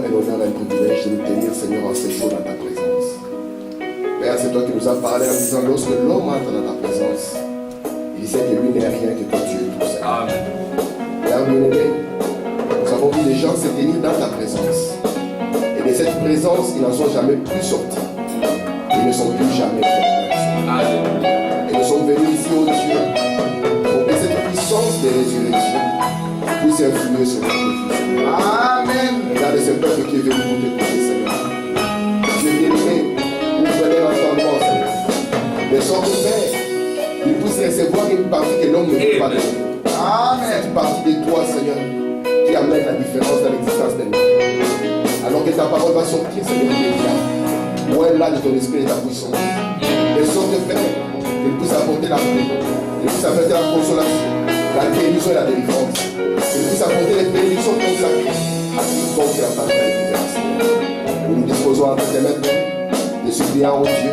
un honneur et un privilège de nous tenir, Seigneur, en ces jours dans ta présence. Père, c'est toi qui nous as parlé en disant, lorsque l'homme entre dans ta présence, il sait que lui n'est rien, que toi tu es tout, Seigneur. Amen. Père bien-aimé, nous avons vu les gens se tenir dans ta présence. Et de cette présence, ils n'en sont jamais plus sortis. Ils ne sont plus jamais revenus. Et nous sommes venus ici, oh Dieu, pour que cette puissance de résurrection puisse influer sur notre vie, Seigneur. Amen. Regarde ce peuple qui est venu pour t'écouter, Seigneur. Dieu bien-aimé, ouvrez leur entendement, Seigneur. De sorte que, Père, ils puissent recevoir une partie que l'homme ne peut pas donner. Amen. Cette partie de toi, Seigneur, qui amène la différence dans l'existence de nous. Alors que ta parole va sortir, Seigneur, où est là de ton esprit et de ta puissance. De sorte que, Père, qu'il puisse apporter la paix, qu'il puisse apporter la consolation, la guérison et la délivrance. Qu'il puisse apporter les bénédictions consacrées à quiconque qui n'a pas de différence. Nous nous disposons à tes mains, de supplier au Dieu,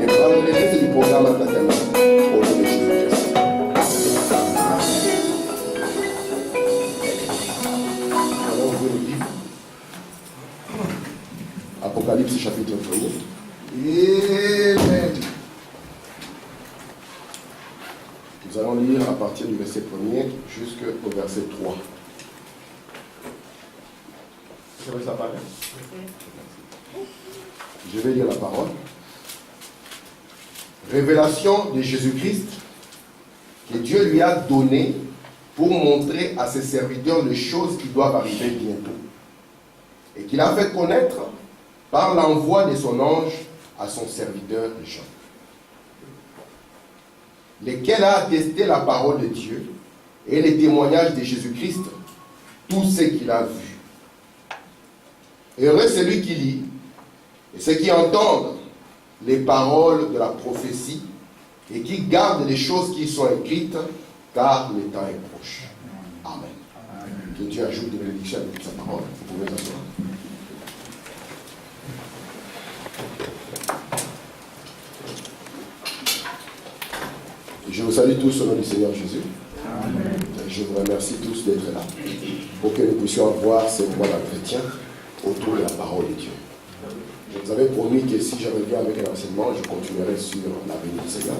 et prendre les restes du programme à tes mains, au nom de Jésus-Christ. Alors, on veut le livre. Apocalypse chapitre 1er. Amen. Nous allons lire à partir du verset 1er jusqu'au verset 3. Vous savez ça paraît? Je vais lire la parole. Révélation de Jésus-Christ que Dieu lui a donnée pour montrer à ses serviteurs les choses qui doivent arriver bientôt. Et qu'il a fait connaître par l'envoi de son ange à son serviteur Jean, lequel a attesté la parole de Dieu et les témoignages de Jésus-Christ, tout ce qu'il a vu. Heureux celui qui lit et ceux qui entendent les paroles de la prophétie et qui gardent les choses qui sont écrites, car le temps est proche. Amen. Que Dieu ajoute des bénédictions avec sa parole. Vous pouvez vous asseoir. Je vous salue tous au nom du Seigneur Jésus. Amen. Je vous remercie tous d'être là pour que nous puissions avoir ce mois d'entretien autour de la parole de Dieu. Je vous avais promis que si je reviens avec un enseignement, je continuerai sur la venue du Seigneur.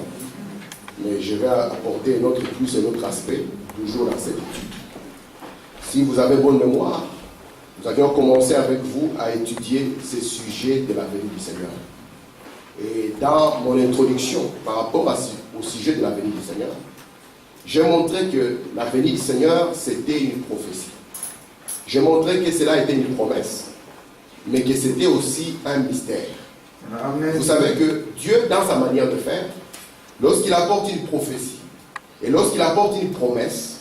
Mais je vais apporter un autre plus, un autre aspect, toujours dans cette étude. Si vous avez bonne mémoire, nous avions commencé avec vous à étudier ces sujets de la venue du Seigneur. Et dans mon introduction par rapport au sujet de la venue du Seigneur, j'ai montré que la venue du Seigneur, c'était une prophétie. J'ai montré que cela était une promesse, mais que c'était aussi un mystère. Amen. Vous savez que Dieu, dans sa manière de faire, lorsqu'il apporte une prophétie et lorsqu'il apporte une promesse,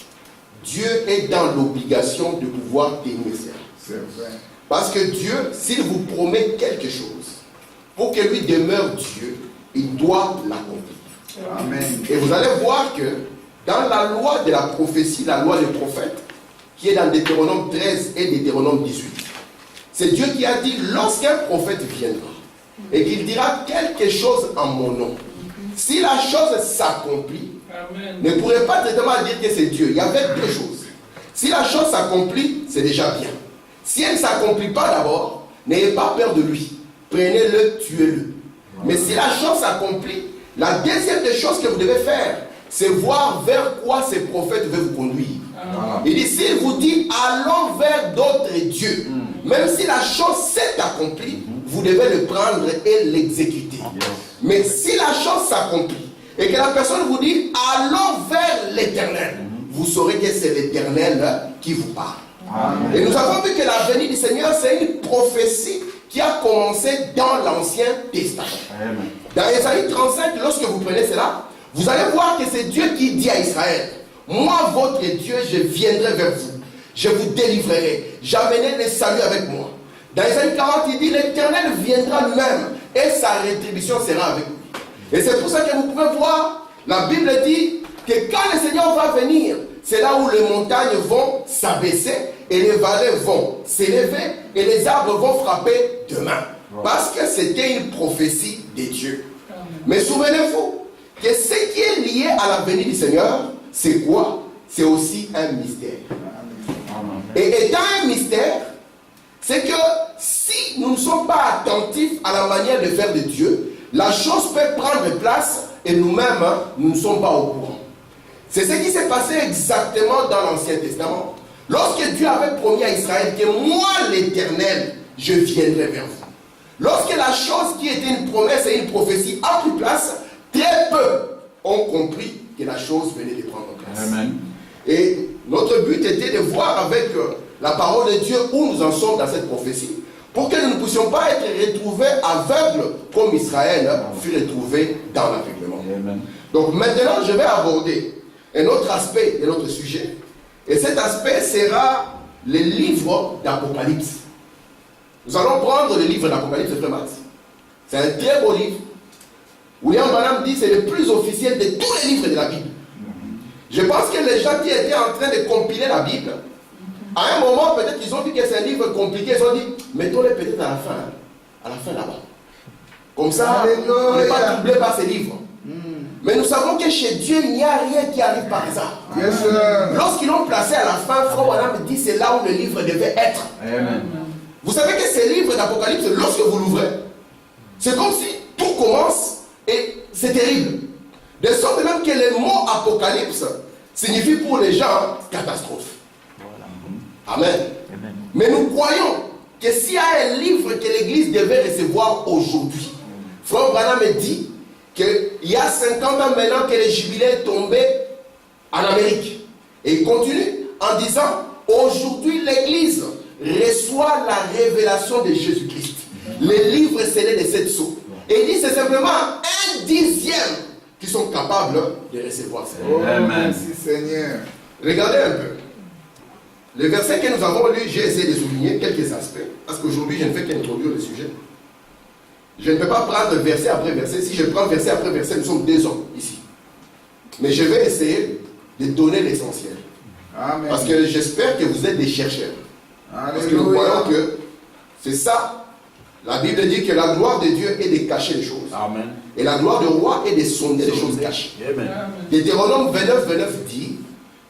Dieu est dans l'obligation de pouvoir tenir cela. C'est vrai. Parce que Dieu, s'il vous promet quelque chose, pour que lui demeure Dieu, il doit l'accomplir. Amen. Et vous allez voir que dans la loi de la prophétie, la loi des prophètes, qui est dans Deutéronome 13 et Deutéronome 18, c'est Dieu qui a dit, lorsqu'un prophète viendra et qu'il dira quelque chose en mon nom, si la chose s'accomplit, ne pourrait pas directement dire que c'est Dieu. Il y avait deux choses. Si la chose s'accomplit, c'est déjà bien. Si elle ne s'accomplit pas d'abord, n'ayez pas peur de lui. Prenez-le, tuez-le. Mais si la chose s'accomplit, la deuxième des choses que vous devez faire, c'est voir vers quoi ces prophètes veulent vous conduire. Il dit, s'il vous dit, allons vers d'autres dieux, même si la chose s'est accomplie, vous devez le prendre et l'exécuter. Mais si la chose s'accomplit, et que la personne vous dit, allons vers l'Éternel, vous saurez que c'est l'Éternel qui vous parle. Amen. Et nous avons vu que la venue du Seigneur, c'est une prophétie qui a commencé dans l'Ancien Testament. Amen. Dans Ésaïe 35, lorsque vous prenez cela, vous allez voir que c'est Dieu qui dit à Israël, moi, votre Dieu, je viendrai vers vous, je vous délivrerai, j'amènerai le salut avec moi. Dans Ésaïe 40, il dit, l'Éternel viendra lui-même et sa rétribution sera avec lui. Et c'est pour ça que vous pouvez voir, la Bible dit que quand le Seigneur va venir, c'est là où les montagnes vont s'abaisser et les vallées vont s'élever et les arbres vont frapper demain. Parce que c'était une prophétie de Dieu. Mais souvenez-vous que ce qui est lié à la venue du Seigneur, c'est quoi? C'est aussi un mystère. Et étant un mystère, c'est que attentif à la manière de faire de Dieu, la chose peut prendre place et nous-mêmes, nous ne sommes pas au courant. C'est ce qui s'est passé exactement dans l'Ancien Testament. Lorsque Dieu avait promis à Israël que moi, l'Éternel, je viendrai vers vous. Lorsque la chose qui était une promesse et une prophétie a pris place, très peu ont compris que la chose venait de prendre place. Amen. Et notre but était de voir avec la parole de Dieu où nous en sommes dans cette prophétie, pour que nous ne puissions pas être retrouvés aveugles comme Israël fut retrouvé dans l'aveuglement. Donc maintenant, je vais aborder un autre aspect de notre sujet. Et cet aspect sera le livre d'Apocalypse. Nous allons prendre le livre d'Apocalypse, frère Max. C'est un très beau livre. William Branham dit que c'est le plus officiel de tous les livres de la Bible. Je pense que les gens qui étaient en train de compiler la Bible, à un moment, peut-être qu'ils ont vu que c'est un livre compliqué, ils ont dit, mettons-le peut-être à la fin là-bas. Comme ça, on n'est pas troublé par ces livres. Mais nous savons que chez Dieu, il n'y a rien qui arrive par hasard. Lorsqu'ils l'ont placé à la fin, Frère Branham dit, c'est là où le livre devait être. Amen. Vous savez que ces livres d'Apocalypse, lorsque vous l'ouvrez, c'est comme si tout commence et c'est terrible. De sorte même que le mot Apocalypse signifie pour les gens catastrophe. Amen. Amen. Mais nous croyons que s'il y a un livre que l'Église devait recevoir aujourd'hui, Frère Branham dit qu'il y a 50 ans maintenant que le jubilé est tombé en Amérique. Et il continue en disant, aujourd'hui l'Église reçoit la révélation de Jésus-Christ. Les livres scellés de 7 sceaux. Et il dit c'est simplement 1/10 qui sont capables de recevoir ça. Oh, merci Seigneur. Regardez un peu. Le verset que nous avons lu, j'ai essayé de souligner quelques aspects, parce qu'aujourd'hui je ne fais qu'introduire le sujet. Je ne peux pas prendre verset après verset. Si je prends verset après verset, nous sommes 2 hommes ici. Mais je vais essayer de donner l'essentiel. Amen. Parce que j'espère que vous êtes des chercheurs. Alléluia. Parce que nous croyons que c'est ça. La Bible dit que la gloire de Dieu est de cacher les choses. Amen. Et la gloire du roi est de sonder les choses cachées. Amen. Deutéronome 29 dit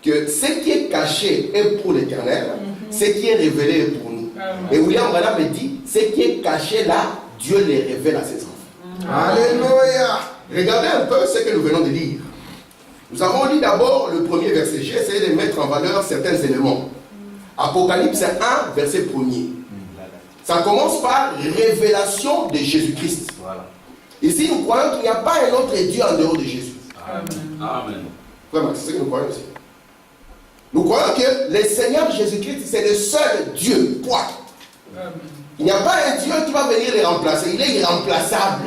que ce qui est caché est pour l'Éternel, ce qui est révélé est pour nous. Et William Branham dit, ce qui est caché là, Dieu les révèle à ses enfants. Alléluia. Regardez un peu ce que nous venons de lire. Nous avons lu d'abord le premier verset. J'ai essayé de mettre en valeur certains éléments. Apocalypse 1, verset 1er. Ça commence par révélation de Jésus-Christ. Voilà. Ici, nous croyons qu'il n'y a pas un autre Dieu en dehors de Jésus. Amen. Vraiment, c'est ce que nous croyons aussi. Nous croyons que le Seigneur Jésus-Christ, c'est le seul Dieu. Quoi? Il n'y a pas un Dieu qui va venir les remplacer. Il est irremplaçable.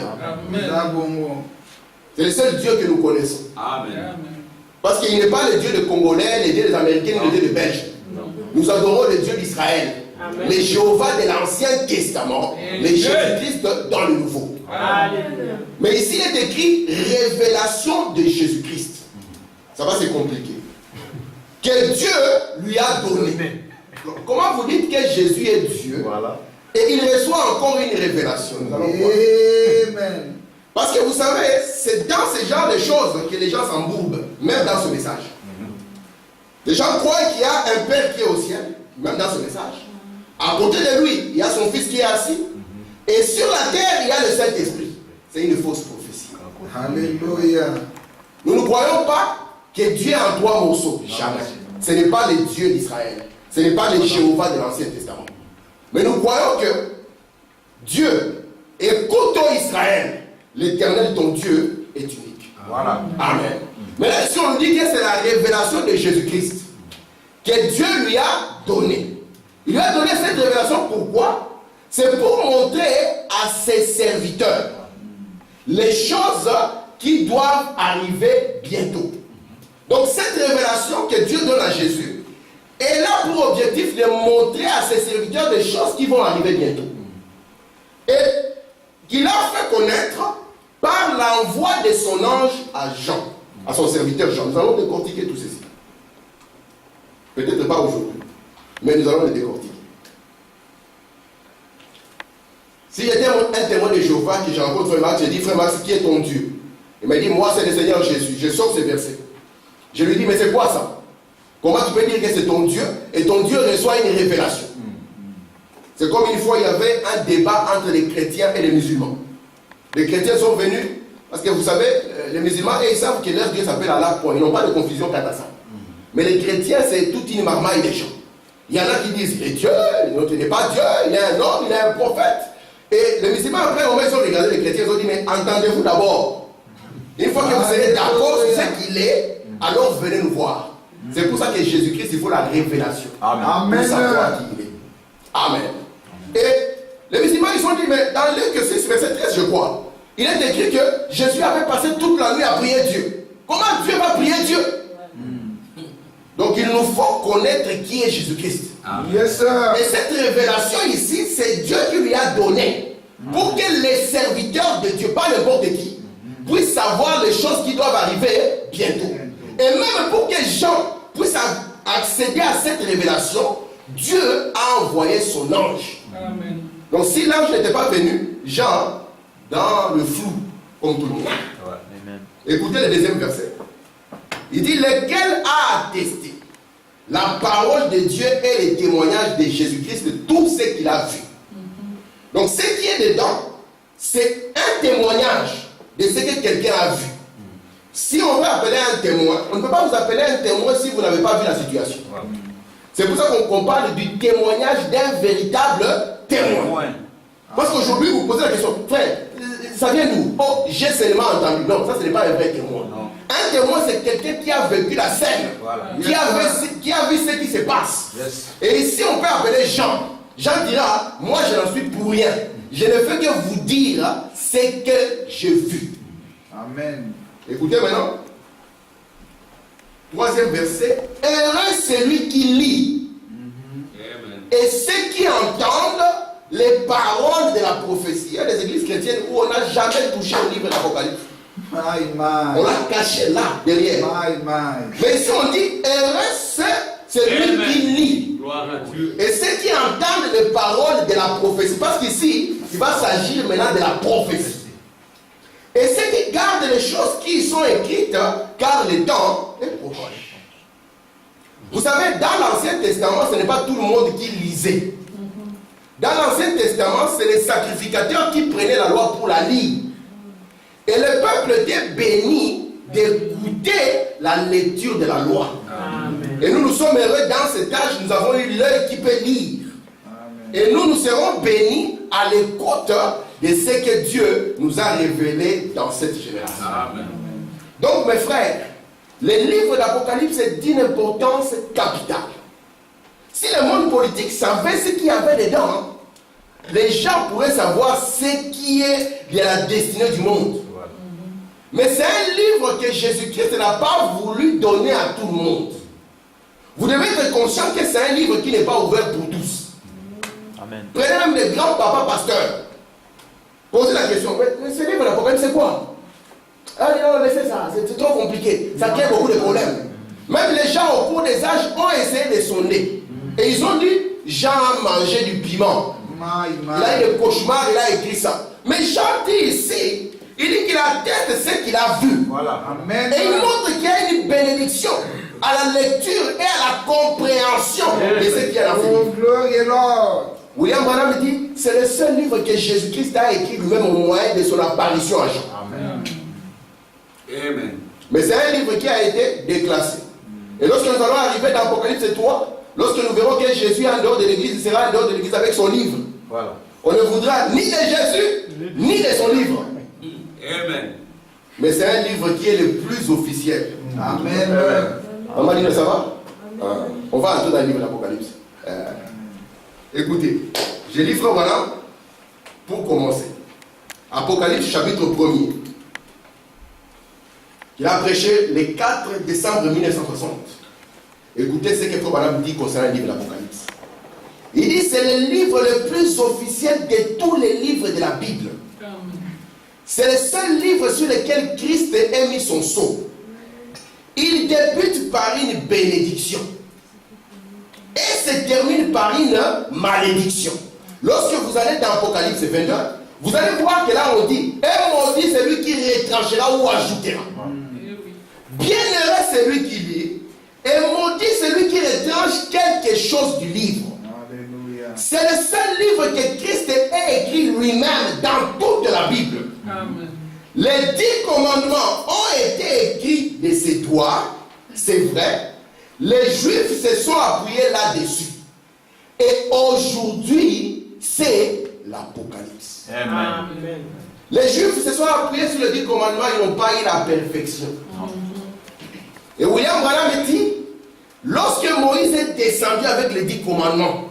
C'est le seul Dieu que nous connaissons. Amen. Parce qu'il n'est pas le Dieu des Congolais, le Dieu des Américains, le Dieu des Belges. Nous adorons le Dieu d'Israël. Le Jéhovah de l'Ancien Testament, le Jésus-Christ dans le Nouveau. Amen. Mais ici, il est écrit révélation de Jésus-Christ. Ça va, c'est compliqué. Que Dieu lui a donné. Comment vous dites que Jésus est Dieu? Voilà. Et il reçoit encore une révélation. Amen. Parce que vous savez, c'est dans ce genre de choses que les gens s'embourbent, même dans ce message. Les gens croient qu'il y a un Père qui est au ciel, même dans ce message. À côté de lui, il y a son fils qui est assis. Et sur la terre, il y a le Saint-Esprit. C'est une fausse prophétie. Alléluia. Nous ne croyons pas que Dieu est en 3 morceaux. Jamais. Ce n'est pas le Dieu d'Israël. Ce n'est pas le Jéhovah de l'Ancien Testament. Mais nous croyons que Dieu, écoute Israël, l'Éternel ton Dieu est unique. Voilà. Amen. Mais là, si on dit que c'est la révélation de Jésus-Christ, que Dieu lui a donné. Il lui a donné cette révélation pourquoi? C'est pour montrer à ses serviteurs les choses qui doivent arriver bientôt. Donc cette révélation que Dieu donne à Jésus est là pour objectif de montrer à ses serviteurs des choses qui vont arriver bientôt. Et qu'il a fait connaître par l'envoi de son ange à Jean, à son serviteur Jean. Nous allons décortiquer tout ceci. Peut-être pas aujourd'hui, mais nous allons le décortiquer. Si j'étais un témoin de Jéhovah que j'ai rencontré Frère Max, j'ai dit, Frère Max, qui est ton Dieu? Il m'a dit, moi c'est le Seigneur Jésus. Je sors ce verset. Je lui dis, mais c'est quoi ça? Comment tu peux dire que c'est ton Dieu et ton Dieu reçoit une révélation? C'est comme une fois, il y avait un débat entre les chrétiens et les musulmans. Les chrétiens sont venus, parce que vous savez, les musulmans, ils savent que leur Dieu s'appelle Allah, point. Ils n'ont pas de confusion quant à ça. Mais les chrétiens, c'est toute une marmaille des gens. Il y en a qui disent, il est Dieu, l'autre n'est pas Dieu, il est un homme, il est un prophète. Et les musulmans, après, au moins, ils ont regardé les chrétiens, ils ont dit, mais entendez-vous d'abord. Une fois que vous serez d'accord sur ce qu'il est, alors venez nous voir. C'est pour ça que Jésus-Christ, il faut la révélation. Amen. Pour savoir qui il est. Amen. Et les musulmans, ils ont dit, mais dans Luc 6, verset 13, je crois, il est écrit que Jésus avait passé toute la nuit à prier Dieu. Comment Dieu va prier Dieu? Donc il nous faut connaître qui est Jésus-Christ. Yes, sir. Et cette révélation ici, c'est Dieu qui lui a donné pour que les serviteurs de Dieu, pas n'importe qui, puissent savoir les choses qui doivent arriver bientôt. Et même pour que Jean puisse accéder à cette révélation, Dieu a envoyé son ange. Amen. Donc si l'ange n'était pas venu, Jean, dans le flou, comme tout le monde. Écoutez le deuxième verset. Il dit, lequel a attesté la parole de Dieu et les témoignages de Jésus-Christ de tout ce qu'il a vu. Donc ce qui est dedans, c'est un témoignage de ce que quelqu'un a vu. Si on veut appeler un témoin, on ne peut pas vous appeler un témoin si vous n'avez pas vu la situation. C'est pour ça qu'on parle du témoignage d'un véritable témoin. Parce qu'aujourd'hui, vous posez la question, frère, ça vient d'où? Oh, j'ai seulement entendu. Non, ça ce n'est pas un vrai témoin. Non. Un témoin, c'est quelqu'un qui a vécu la scène, qui a vu ce qui se passe. Yes. Et ici, on peut appeler Jean. Jean dira, moi je n'en suis pour rien. Je ne fais que vous dire ce que j'ai vu. Amen. Écoutez maintenant. Troisième verset. Heureux celui qui lit. Et ceux qui entendent les paroles de la prophétie. Il y a des églises chrétiennes où on n'a jamais touché au livre de l'Apocalypse. On l'a caché là, derrière. Mais ici on dit, heureux c'est lui qui lit. Et ceux qui entendent les paroles de la prophétie. Parce qu'ici, il va s'agir maintenant de la prophétie. Et ceux qui gardent les choses qui y sont écrites, car le temps est proche. Vous savez, dans l'Ancien Testament, ce n'est pas tout le monde qui lisait. Dans l'Ancien Testament, c'est les sacrificateurs qui prenaient la loi pour la lire. Et le peuple était béni d'écouter la lecture de la loi. Amen. Et nous sommes heureux dans cet âge, nous avons eu l'œil qui peut lire. Amen. Et nous serons bénis à l'écoute de ce que Dieu nous a révélé dans cette génération. Amen. Donc mes frères, le livre d'Apocalypse est d'une importance capitale. Si le monde politique savait ce qu'il y avait dedans, les gens pourraient savoir ce qui est de la destinée du monde. Mais c'est un livre que Jésus-Christ n'a pas voulu donner à tout le monde. Vous devez être conscient que c'est un livre qui n'est pas ouvert pour tous. Amen. Prenez même des grands papas pasteurs. Posez la question, mais ce livre d'Apocalypse c'est quoi? Ah non, laissez ça, c'est trop compliqué. Ça crée beaucoup de problèmes. Même les gens au cours des âges ont essayé de sonder. Et ils ont dit, Jean a mangé du piment. Il a eu des cauchemars, il a écrit ça. Mais Jean dit ici, il dit qu'il atteste ce qu'il a vu. Voilà. Amen. Et il montre qu'il y a une bénédiction à la lecture et à la compréhension de ce qu'il y a dans ce livre. William Branham dit, c'est le seul livre que Jésus-Christ a écrit lui-même au moyen de son apparition à Jean. Amen. Amen. Mais c'est un livre qui a été déclassé. Et lorsque nous allons arriver dans Apocalypse 3, lorsque nous verrons que Jésus est en dehors de l'église, il sera en dehors de l'église avec son livre. Voilà. On ne voudra ni de Jésus, ni de son livre. Amen. Mais c'est un livre qui est le plus officiel. Amen. Maman dit, ça va? On va entrer dans le livre d'Apocalypse. Écoutez, je lis frère voilà pour commencer. Apocalypse chapitre 1er. Il a prêché le 4 décembre 1960. Écoutez ce que frère voilà dit concernant le livre d'Apocalypse. Il dit c'est le livre le plus officiel de tous les livres de la Bible. C'est le seul livre sur lequel Christ a mis son sceau. Il débute par une bénédiction et se termine par une malédiction. Lorsque vous allez dans Apocalypse 22, vous allez voir que là on dit et maudit celui qui retranchera ou ajoutera. Bienheureux celui qui lit et maudit celui qui retranche quelque chose du livre. C'est le seul livre que Christ a écrit lui-même dans toute la Bible. Amen. Les 10 commandements ont été écrits de ses doigts, c'est vrai. Les Juifs se sont appuyés là-dessus. Et aujourd'hui, c'est l'Apocalypse. Amen. Les Juifs se sont appuyés sur les 10 commandements, ils n'ont pas eu la perfection. Et William Branham dit, lorsque Moïse est descendu avec les 10 commandements,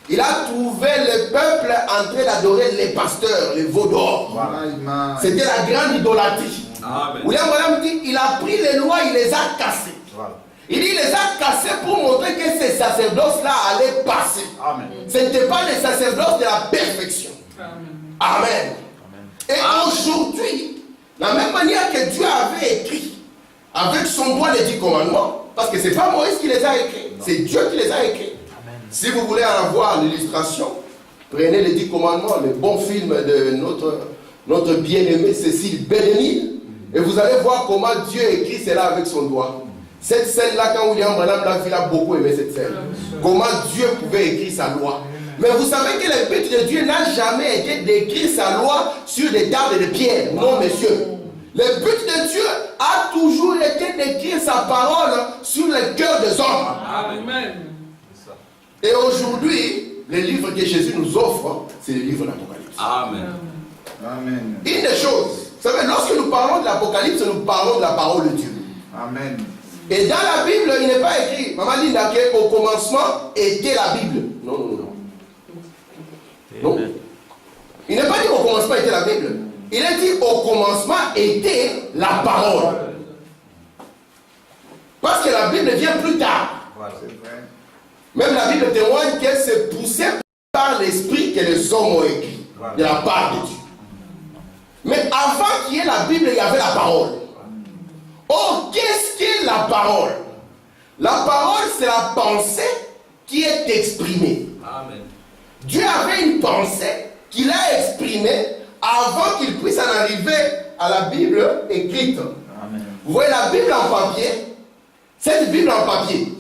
il a trouvé le peuple en train d'adorer les pasteurs, les veaux d'or. Amen. C'était la grande idolâtrie. Amen. William Branham dit, il a pris les lois, il les a cassées. Voilà. Il dit, il les a cassés pour montrer que ces sacerdoces-là allaient passer. Amen. Ce n'était pas les sacerdoces de la perfection. Amen. Amen. Et Amen. aujourd'hui, la même manière que Dieu avait écrit avec son doigt les 10 commandements, parce que ce n'est pas Moïse qui les a écrits, c'est Dieu qui les a écrits. Si vous voulez en voir l'illustration, prenez les 10 commandements, le bon film de notre bien-aimé Cécile Bédénil, et vous allez voir comment Dieu écrit cela avec son doigt. Cette scène-là, quand William Branham l'a vu, il a beaucoup aimé cette scène. Comment Dieu pouvait écrire sa loi. Mais vous savez que le but de Dieu n'a jamais été d'écrire sa loi sur des tables de pierre. Non, messieurs. Le but de Dieu a toujours été d'écrire sa parole sur le cœur des hommes. Amen. Et aujourd'hui, le livre que Jésus nous offre, c'est le livre de l'Apocalypse. Amen. Amen. Une des choses, vous savez, lorsque nous parlons de l'Apocalypse, nous parlons de la parole de Dieu. Amen. Et dans la Bible, il n'est pas écrit, Maman dit qu'au commencement était la Bible. Non, non, non. Non. Il n'est pas dit au commencement était la Bible. Il est dit au commencement était la parole. Parce que la Bible vient plus tard. Voilà. C'est vrai. Même la Bible témoigne qu'elle s'est poussée par l'esprit que les hommes ont écrit. De la part de Dieu. Mais avant qu'il y ait la Bible, il y avait la parole. Oh, qu'est-ce qu'est la parole? La parole, c'est la pensée qui est exprimée. Amen. Dieu avait une pensée qu'il a exprimée avant qu'il puisse en arriver à la Bible écrite. Amen. Vous voyez la Bible en papier? Cette Bible en papier,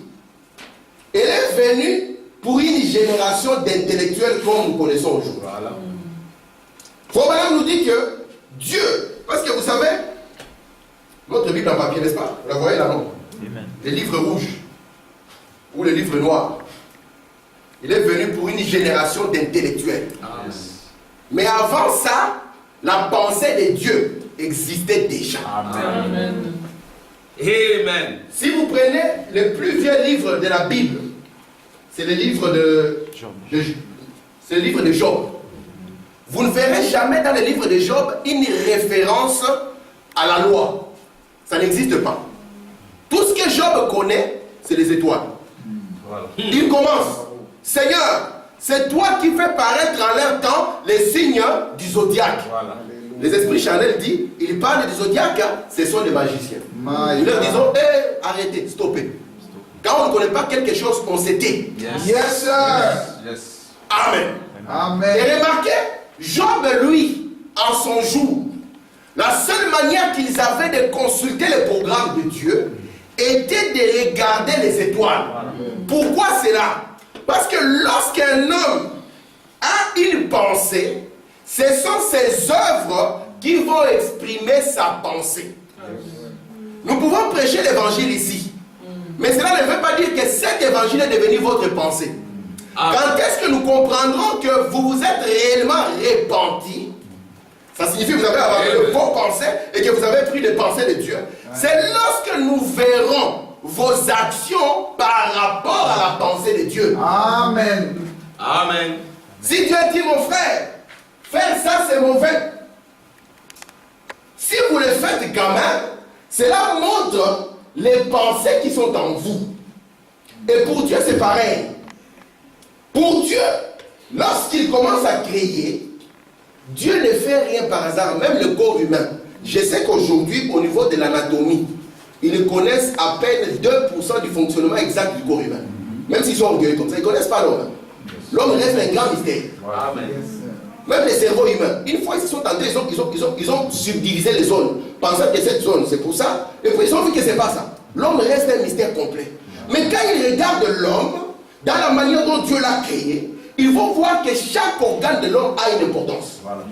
elle est venue pour une génération d'intellectuels comme nous connaissons aujourd'hui. Voilà. Faut nous dit que Dieu, parce que vous savez, notre Bible en papier, n'est-ce pas? Vous la voyez là, non? Le livre rouge ou le livre noir. Il est venu pour une génération d'intellectuels. Amen. Mais avant ça, la pensée de Dieu existait déjà. Amen. Amen. Amen. Si vous prenez le plus vieux livre de la Bible, c'est le livre de c'est le livre de Job. Vous ne verrez jamais dans le livre de Job une référence à la loi. Ça n'existe pas. Tout ce que Job connaît, c'est les étoiles. Voilà. Il commence. Seigneur, c'est toi qui fais paraître en leur temps les signes du zodiaque. Voilà. Les esprits charnels disent, ils parlent du zodiaque, hein, ce sont des magiciens. Nous leur disons, arrêtez, stoppez. Quand on ne connaît pas quelque chose, on se tait. Yes. Yes, sir. Yes. Amen. Amen. Et remarquez, Job, lui, en son jour, la seule manière qu'ils avaient de consulter le programme de Dieu était de regarder les étoiles. Pourquoi cela? Parce que lorsqu'un homme a une pensée, ce sont ses œuvres qui vont exprimer sa pensée. Nous pouvons prêcher l'évangile ici, mais cela ne veut pas dire que cet évangile est devenu votre pensée. Quand est-ce que nous comprendrons que vous vous êtes réellement repentis? Ça signifie que vous avez abandonné de vos pensées et que vous avez pris les pensées de Dieu. C'est lorsque nous verrons vos actions par rapport à la pensée de Dieu. Amen. Amen. Si Dieu dit, mon frère, faire ça c'est mauvais. Si vous le faites quand même, cela montre les pensées qui sont en vous. Et pour Dieu c'est pareil. Pour Dieu, lorsqu'il commence à créer, Dieu ne fait rien par hasard, même le corps humain. Je sais qu'aujourd'hui, au niveau de l'anatomie, ils connaissent à peine 2% du fonctionnement exact du corps humain. Même s'ils sont orgueilleux comme ça, ils ne connaissent pas l'homme. L'homme reste un grand mystère. Amen. Yes, sir. Même les cerveaux humains, une fois ils se sont tentés, ils ont subdivisé les zones, pensant que cette zone c'est pour ça, et puis ils ont vu que c'est pas ça. L'homme reste un mystère complet. Mais quand ils regardent l'homme, dans la manière dont Dieu l'a créé, il faut voir que chaque organe de l'homme a une importance. Voilà.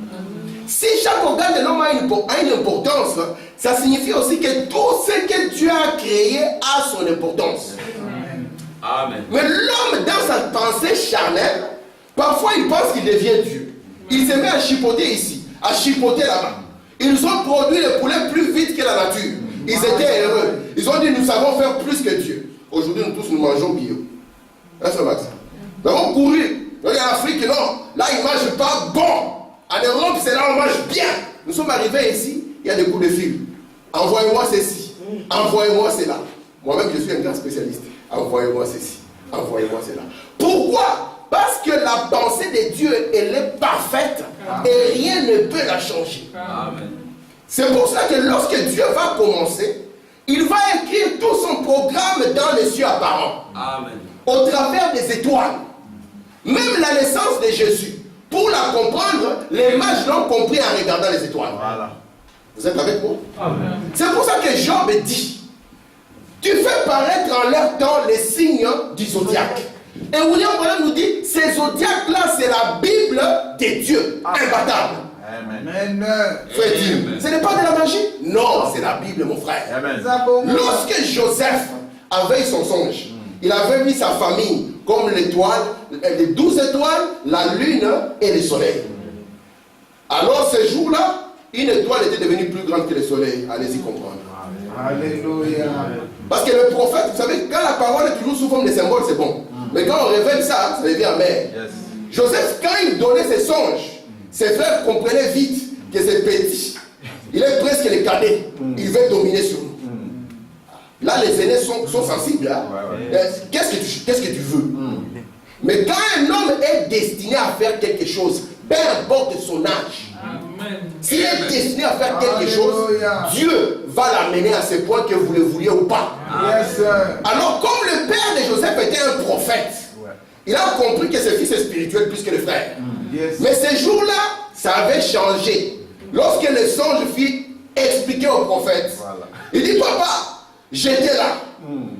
Si chaque organe de l'homme a une importance, ça signifie aussi que tout ce que Dieu a créé a son importance. Amen. Mais l'homme, dans sa pensée charnelle, parfois il pense qu'il devient Dieu. Il se met à chipoter ici, à chipoter là-bas. Ils ont produit le poulet plus vite que la nature. Ils étaient heureux. Ils ont dit, nous savons faire plus que Dieu. Aujourd'hui, nous tous, nous mangeons bio. Est-ce Max? Nous avons couru. En Afrique, non. Là, ils ne mangent pas bon. En Europe, c'est là où on mange bien. Nous sommes arrivés ici, il y a des coups de fil. Envoyez-moi ceci. Envoyez-moi cela. Moi-même, je suis un grand spécialiste. Envoyez-moi ceci. Envoyez-moi cela. Pourquoi? Parce que la pensée de Dieu, elle est parfaite. Et rien ne peut la changer. Amen. C'est pour ça que lorsque Dieu va commencer, il va écrire tout son programme dans les cieux apparents. Amen. Au travers des étoiles. Même la naissance de Jésus. Pour la comprendre, les mages l'ont compris en regardant les étoiles. Voilà. Vous êtes avec moi? Amen. C'est pour ça que Job dit, tu fais paraître en leur temps les signes du zodiaque. Et William Branham nous dit, ces zodiaques-là, c'est la Bible des dieux, imbattable. Amen. Ce n'est pas de la magie? Non, c'est la Bible, mon frère. Amen. Lorsque Joseph avait son songe, il avait mis sa famille comme l'étoile, les 12 étoiles, la lune et le soleil. Alors ce jour-là, une étoile était devenue plus grande que le soleil. Allez-y comprendre. Alléluia. Parce que le prophète, vous savez, quand la parole est toujours sous forme de symbole, c'est bon. Mais quand on révèle ça, ça devient amer. Yes. Joseph, quand il donnait ses songes, ses frères comprenaient vite que c'est petit. Il est presque le cadet. Il veut dominer sur nous. Là, les aînés sont sensibles. Hein? Qu'est-ce que tu veux? Mais quand un homme est destiné à faire quelque chose, peu importe son âge, s'il est destiné à faire quelque chose, Dieu va l'amener à ce point que vous le vouliez ou pas. Yes, sir. Alors, comme le père de Joseph était un prophète, il a compris que ses fils est spirituel plus que le frère. Yes. Mais ce jour-là, ça avait changé. Lorsque le songe fut expliqué au prophète, il dit, papa, j'étais là.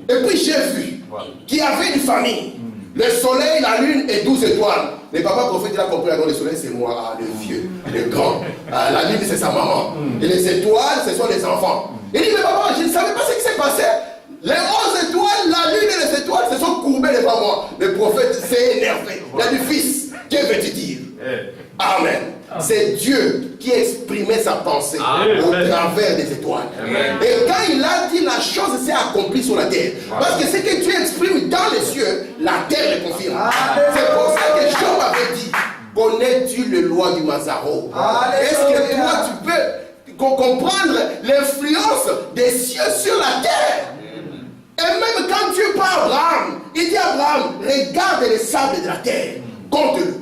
Et puis j'ai vu qu'il y avait une famille. Le soleil, la lune et 12 étoiles. Le papa prophète, il a compris, alors le soleil c'est moi, le vieux, le grand. La lune c'est sa maman. Et les étoiles, ce sont les enfants. Il dit, mais papa, je ne savais pas ce qui s'est passé. Les 11 étoiles, la lune et les étoiles se sont courbées devant moi. Le prophète s'est énervé. Il a dit, fils, que veux-tu dire? Amen. C'est Dieu qui exprimait sa pensée au travers des étoiles. Amen. Et quand il a dit, la chose s'est accomplie sur la terre. Parce que ce que Dieu exprime dans les cieux, la terre le confirme. C'est pour ça que Job avait dit, connais-tu le loi du Mazaro? Est-ce que toi tu peux comprendre l'influence des cieux sur la terre? Et même quand Dieu parle à Abraham, il dit à Abraham, regarde les sables de la terre, compte-le.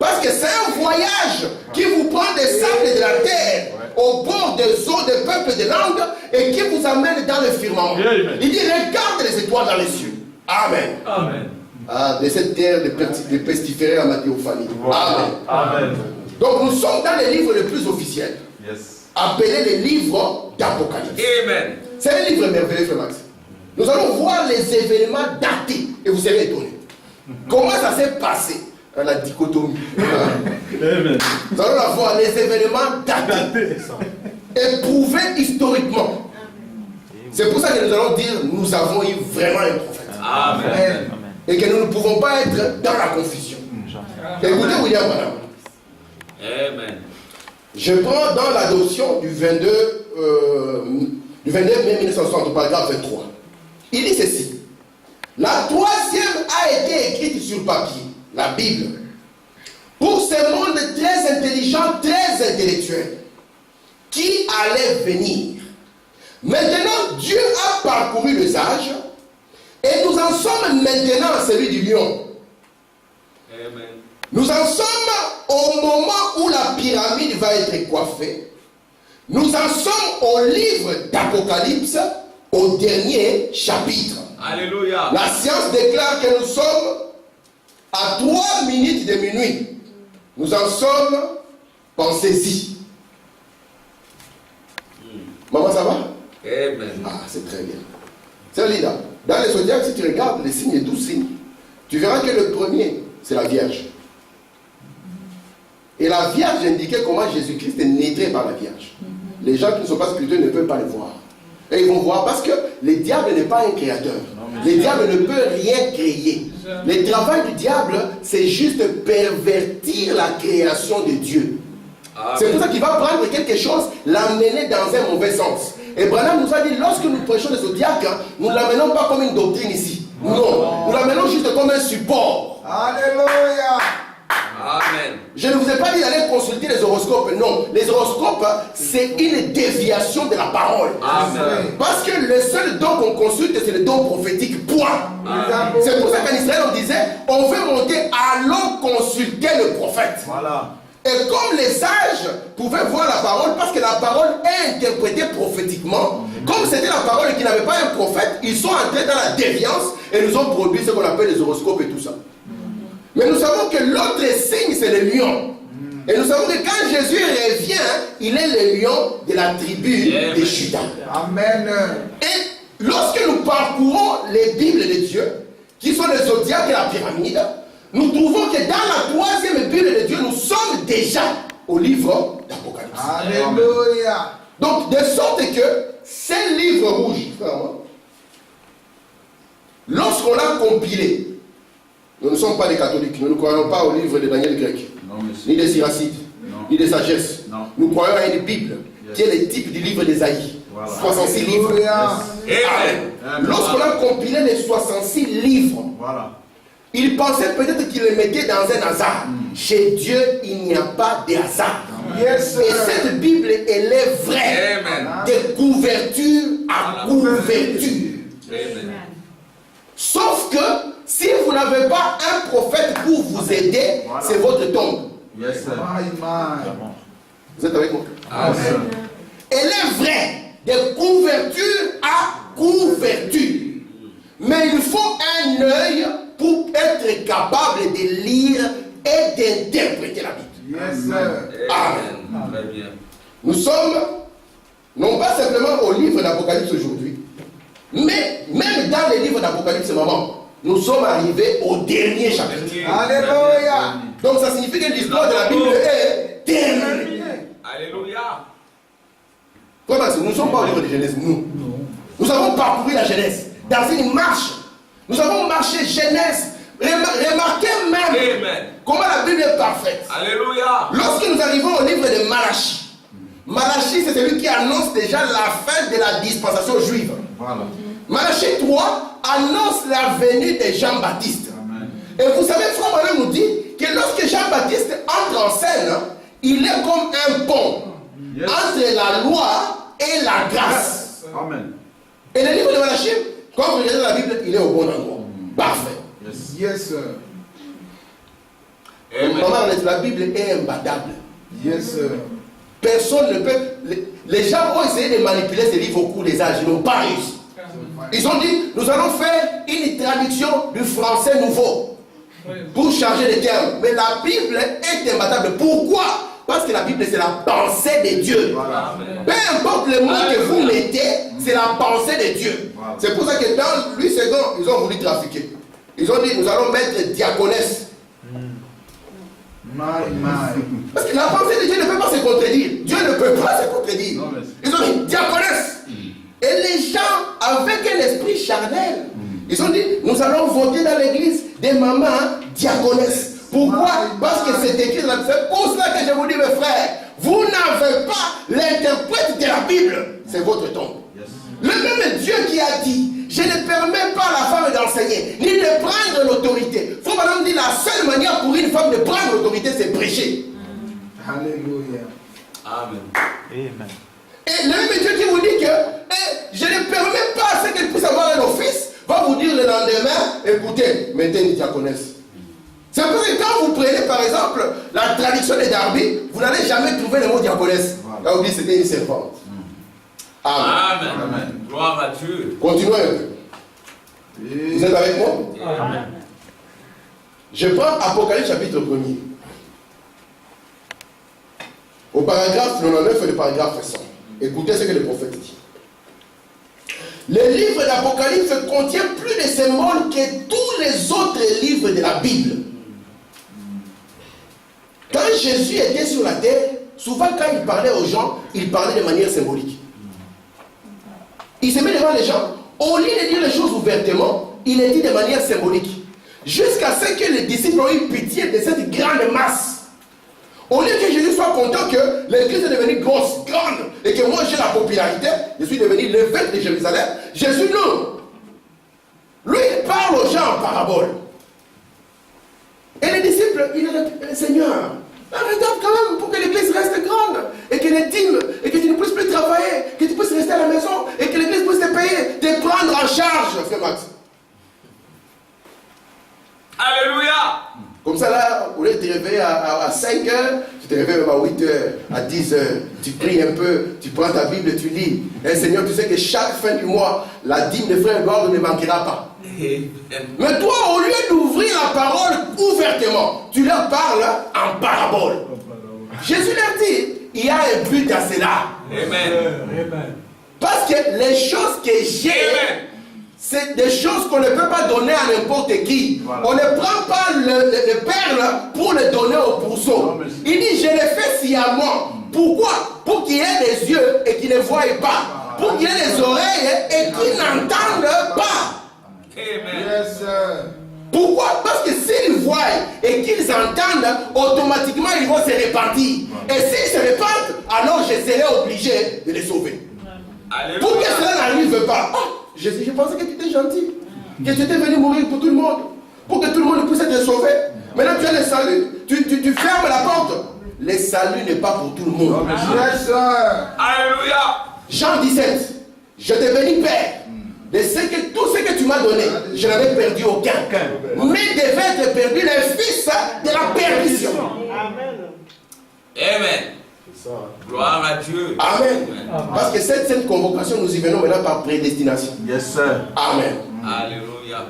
Parce que c'est un voyage qui vous prend des sables de la terre, au bord des eaux des peuples de langue, et qui vous amène dans le firmament. Il dit, regarde les étoiles dans les cieux. Amen. Amen. Ah, de cette terre de pestiférer à ma théophanie. Amen. Amen. Donc nous sommes dans les livres les plus officiels, appelés les livres d'Apocalypse. Amen. C'est un livre merveilleux, frère Max. Nous allons voir les événements datés et vous serez étonnés. Comment ça s'est passé? La dichotomie. Nous allons la voir, les événements datés, éprouvés historiquement. C'est pour ça que nous allons dire, nous avons eu vraiment un prophète. Amen. Et que nous ne pouvons pas être dans la confusion. Écoutez William Branham. Amen. Je prends dans l'adoption du 22 mai 1960, au paragraphe 23. Il dit ceci. La troisième a été écrite sur papier, la Bible, pour ce monde très intelligent, très intellectuel, qui allait venir. Maintenant, Dieu a parcouru les âges, et nous en sommes maintenant à celui du lion. Amen. Nous en sommes au moment où la pyramide va être coiffée. Nous en sommes au livre d'Apocalypse, au dernier chapitre. Alléluia. La science déclare que nous sommes à 3 minutes de minuit. Nous en sommes, pensez-y. Maman, ça va? Amen. Ah, c'est très bien. C'est là. Dans les zodiacs, si tu regardes les signes, 12 signes, tu verras que le premier, c'est la Vierge. Et la Vierge indiquait comment Jésus-Christ est né par la Vierge. Les gens qui ne sont pas spirituels ne peuvent pas le voir. Et ils vont voir parce que le diable n'est pas un créateur. Le diable ne peut rien créer. Le travail du diable, c'est juste pervertir la création de Dieu. C'est pour ça qu'il va prendre quelque chose, l'amener dans un mauvais sens. Et Branham nous a dit, lorsque nous prêchons le zodiaque, nous ne l'amenons pas comme une doctrine ici. Non, nous l'amenons juste comme un support. Alléluia. Amen. Je ne vous ai pas dit d'aller consulter les horoscopes. Non, les horoscopes, c'est une déviation de la parole. Amen. Parce que le seul don qu'on consulte, c'est le don prophétique. Point. C'est pour ça qu'en Israël, on disait, on veut monter, allons consulter le prophète. Voilà. Et comme les sages pouvaient voir la parole, parce que la parole est interprétée prophétiquement, comme c'était la parole qui n'avait pas un prophète, ils sont entrés dans la déviance et nous ont produit ce qu'on appelle les horoscopes et tout ça. Mais nous savons que l'autre signe, c'est le lion. Et nous savons que quand Jésus revient, il est le lion de la tribu de Juda. Amen. Et lorsque nous parcourons les Bibles de Dieu, qui sont les zodiaques et la pyramide, nous trouvons que dans la troisième Bible de Dieu, nous sommes déjà au livre d'Apocalypse. Alléluia. Donc, de sorte que ces livres rouges, lorsqu'on l'a compilé, nous ne sommes pas des catholiques, nous ne croyons pas au livre de Daniel grec, ni des Syracides, ni des sagesses. Nous croyons à une Bible qui est le type du livre d'Ésaïe. 66 livres. Amen. Lorsqu'on a compilé les 66 livres, il pensait peut-être qu'il les mettait dans un hasard. Chez Dieu, il n'y a pas de hasard. Yes, Et cette Bible, elle est vraie. Amen. De couverture à couverture. Amen. Sauf que si vous n'avez pas un prophète pour vous aider, c'est votre tombe. Yes, sir. Vous êtes avec moi? Amen. Elle est vraie, de couverture à couverture. Mais il faut un œil pour être capable de lire et d'interpréter la Bible. Yes, sir. Amen. Très bien. Nous sommes non pas simplement au livre d'Apocalypse aujourd'hui, mais même dans les livres d'Apocalypse, maman, nous sommes arrivés au dernier chapitre. Alléluia. Donc ça signifie que l'histoire de la Bible est terminée. Alléluia. Comment c'est? Nous ne sommes pas au livre de Genèse, nous. Nous avons parcouru la Genèse dans une marche. Nous avons marché Genèse. Remarquez même comment la Bible est parfaite. Alléluia. Lorsque nous arrivons au livre de Malachie, Malachie c'est celui qui annonce déjà la fin de la dispensation juive. Voilà. Malachie 3 annonce la venue de Jean-Baptiste. Et vous savez, Frère Branham nous dit que lorsque Jean-Baptiste entre en scène, il est comme un pont entre la loi et la grâce. Amen. Et le livre de Malachie, quand vous regardez la Bible, il est au bon endroit. Parfait. Yes, sir. Amen. Maman, la Bible est imbattable. Yes, sir. Personne ne peut. Les gens ont essayé de manipuler ces livres au cours des âges, ils n'ont pas réussi. Ils ont dit, nous allons faire une traduction du français nouveau pour changer les termes. Mais la Bible est imbattable. Pourquoi? Parce que la Bible, c'est la pensée de Dieu. Voilà. Peu importe le mot que vous mettez, c'est la pensée de Dieu. Voilà. C'est pour ça que dans Louis II, ils ont voulu trafiquer. Ils ont dit, nous allons mettre diaconesse. Parce que la pensée de Dieu ne peut pas se contredire. Dieu ne peut pas se contredire. Non, mais... Ils ont dit diaconesse. Et les gens, avec un esprit charnel, ils ont dit, nous allons voter dans l'église des mamans diaconesses. Pourquoi? Parce que c'est écrit dans la Bible. C'est pour cela que je vous dis, mes frères, vous n'avez pas l'interprète de la Bible. C'est votre tombe. Yes. Le même Dieu qui a dit, je ne permets pas à la femme d'enseigner, ni de prendre l'autorité. Frère Branham dit, la seule manière pour une femme de prendre l'autorité, c'est prêcher. Alléluia. Amen. Amen. Et le même Dieu qui vous dit que je ne permets pas à ce qu'elle puisse avoir un office, va vous dire le lendemain, écoutez, mettez une diaconesse. C'est pour ça que quand vous prenez par exemple la traduction des Darby, vous n'allez jamais trouver le mot diaconesse. Là vous dites c'était une servante. Amen. Amen. Amen. Gloire à Dieu. Continuons un peu. Vous êtes avec moi? Amen. Je prends Apocalypse chapitre 1er. Au paragraphe 99 et le paragraphe 100. Écoutez ce que le prophète dit. Le livre d'Apocalypse contient plus de symboles que tous les autres livres de la Bible. Jésus était sur la terre, souvent quand il parlait aux gens, il parlait de manière symbolique. Il se met devant les gens, au lieu de dire les choses ouvertement, il les dit de manière symbolique. Jusqu'à ce que les disciples ont eu pitié de cette grande masse. Au lieu que Jésus soit content que l'église est devenue grosse, grande, et que moi j'ai la popularité, je suis devenu l'évêque de Jérusalem, Jésus non. Lui il parle aux gens en parabole. Et les disciples, ils disent, Seigneur, regarde quand même pour que l'église reste grande, et que les dîmes, et que tu ne puisses plus travailler, que tu puisses rester à la maison, et que l'église puisse te payer, te prendre en charge, frère Max. Alléluia. Comme ça là, au lieu de te réveiller à 5 heures, tu te réveilles même à 8 heures, à 10 heures, tu pries un peu, tu prends ta Bible et tu lis. Et Seigneur, tu sais que chaque fin du mois, la dîme de frère Edouard ne manquera pas. Amen. Mais toi, au lieu d'ouvrir la parole ouvertement, tu leur parles en parabole. Jésus leur dit, il y a un but à cela. Amen. Parce que les choses que j'ai, Amen. c'est des choses qu'on ne peut pas donner à n'importe qui. Voilà. On ne prend pas le perle pour le donner au pourceau. Il dit, je l'ai fait sciemment. Pourquoi? Pour qu'il ait des yeux et qu'il ne voie pas. Pour qu'il ait des oreilles et qu'il n'entende pas. Amen. Yes, sir. Pourquoi? Parce que s'ils voient et qu'ils entendent, automatiquement ils vont se répartir. Et s'ils se répartent, alors je serai obligé de les sauver. Pour que Alléluia. cela n'arrive pas. Oh, Jésus, je pensais que tu étais gentil. Que tu étais venu mourir pour tout le monde. Pour que tout le monde puisse être sauvé. Maintenant tu as le salut. Tu fermes la porte. Le salut n'est pas pour tout le monde. Yes, sir. Alléluia. Jean 17. Je te bénis, Père. De tout ce que tu m'as donné, je n'avais perdu aucun. Mais devait être perdu le fils de la perdition. Amen. Gloire à Dieu. Amen. Parce que cette convocation, nous y venons maintenant par prédestination. Yes, sir. Amen. Alléluia.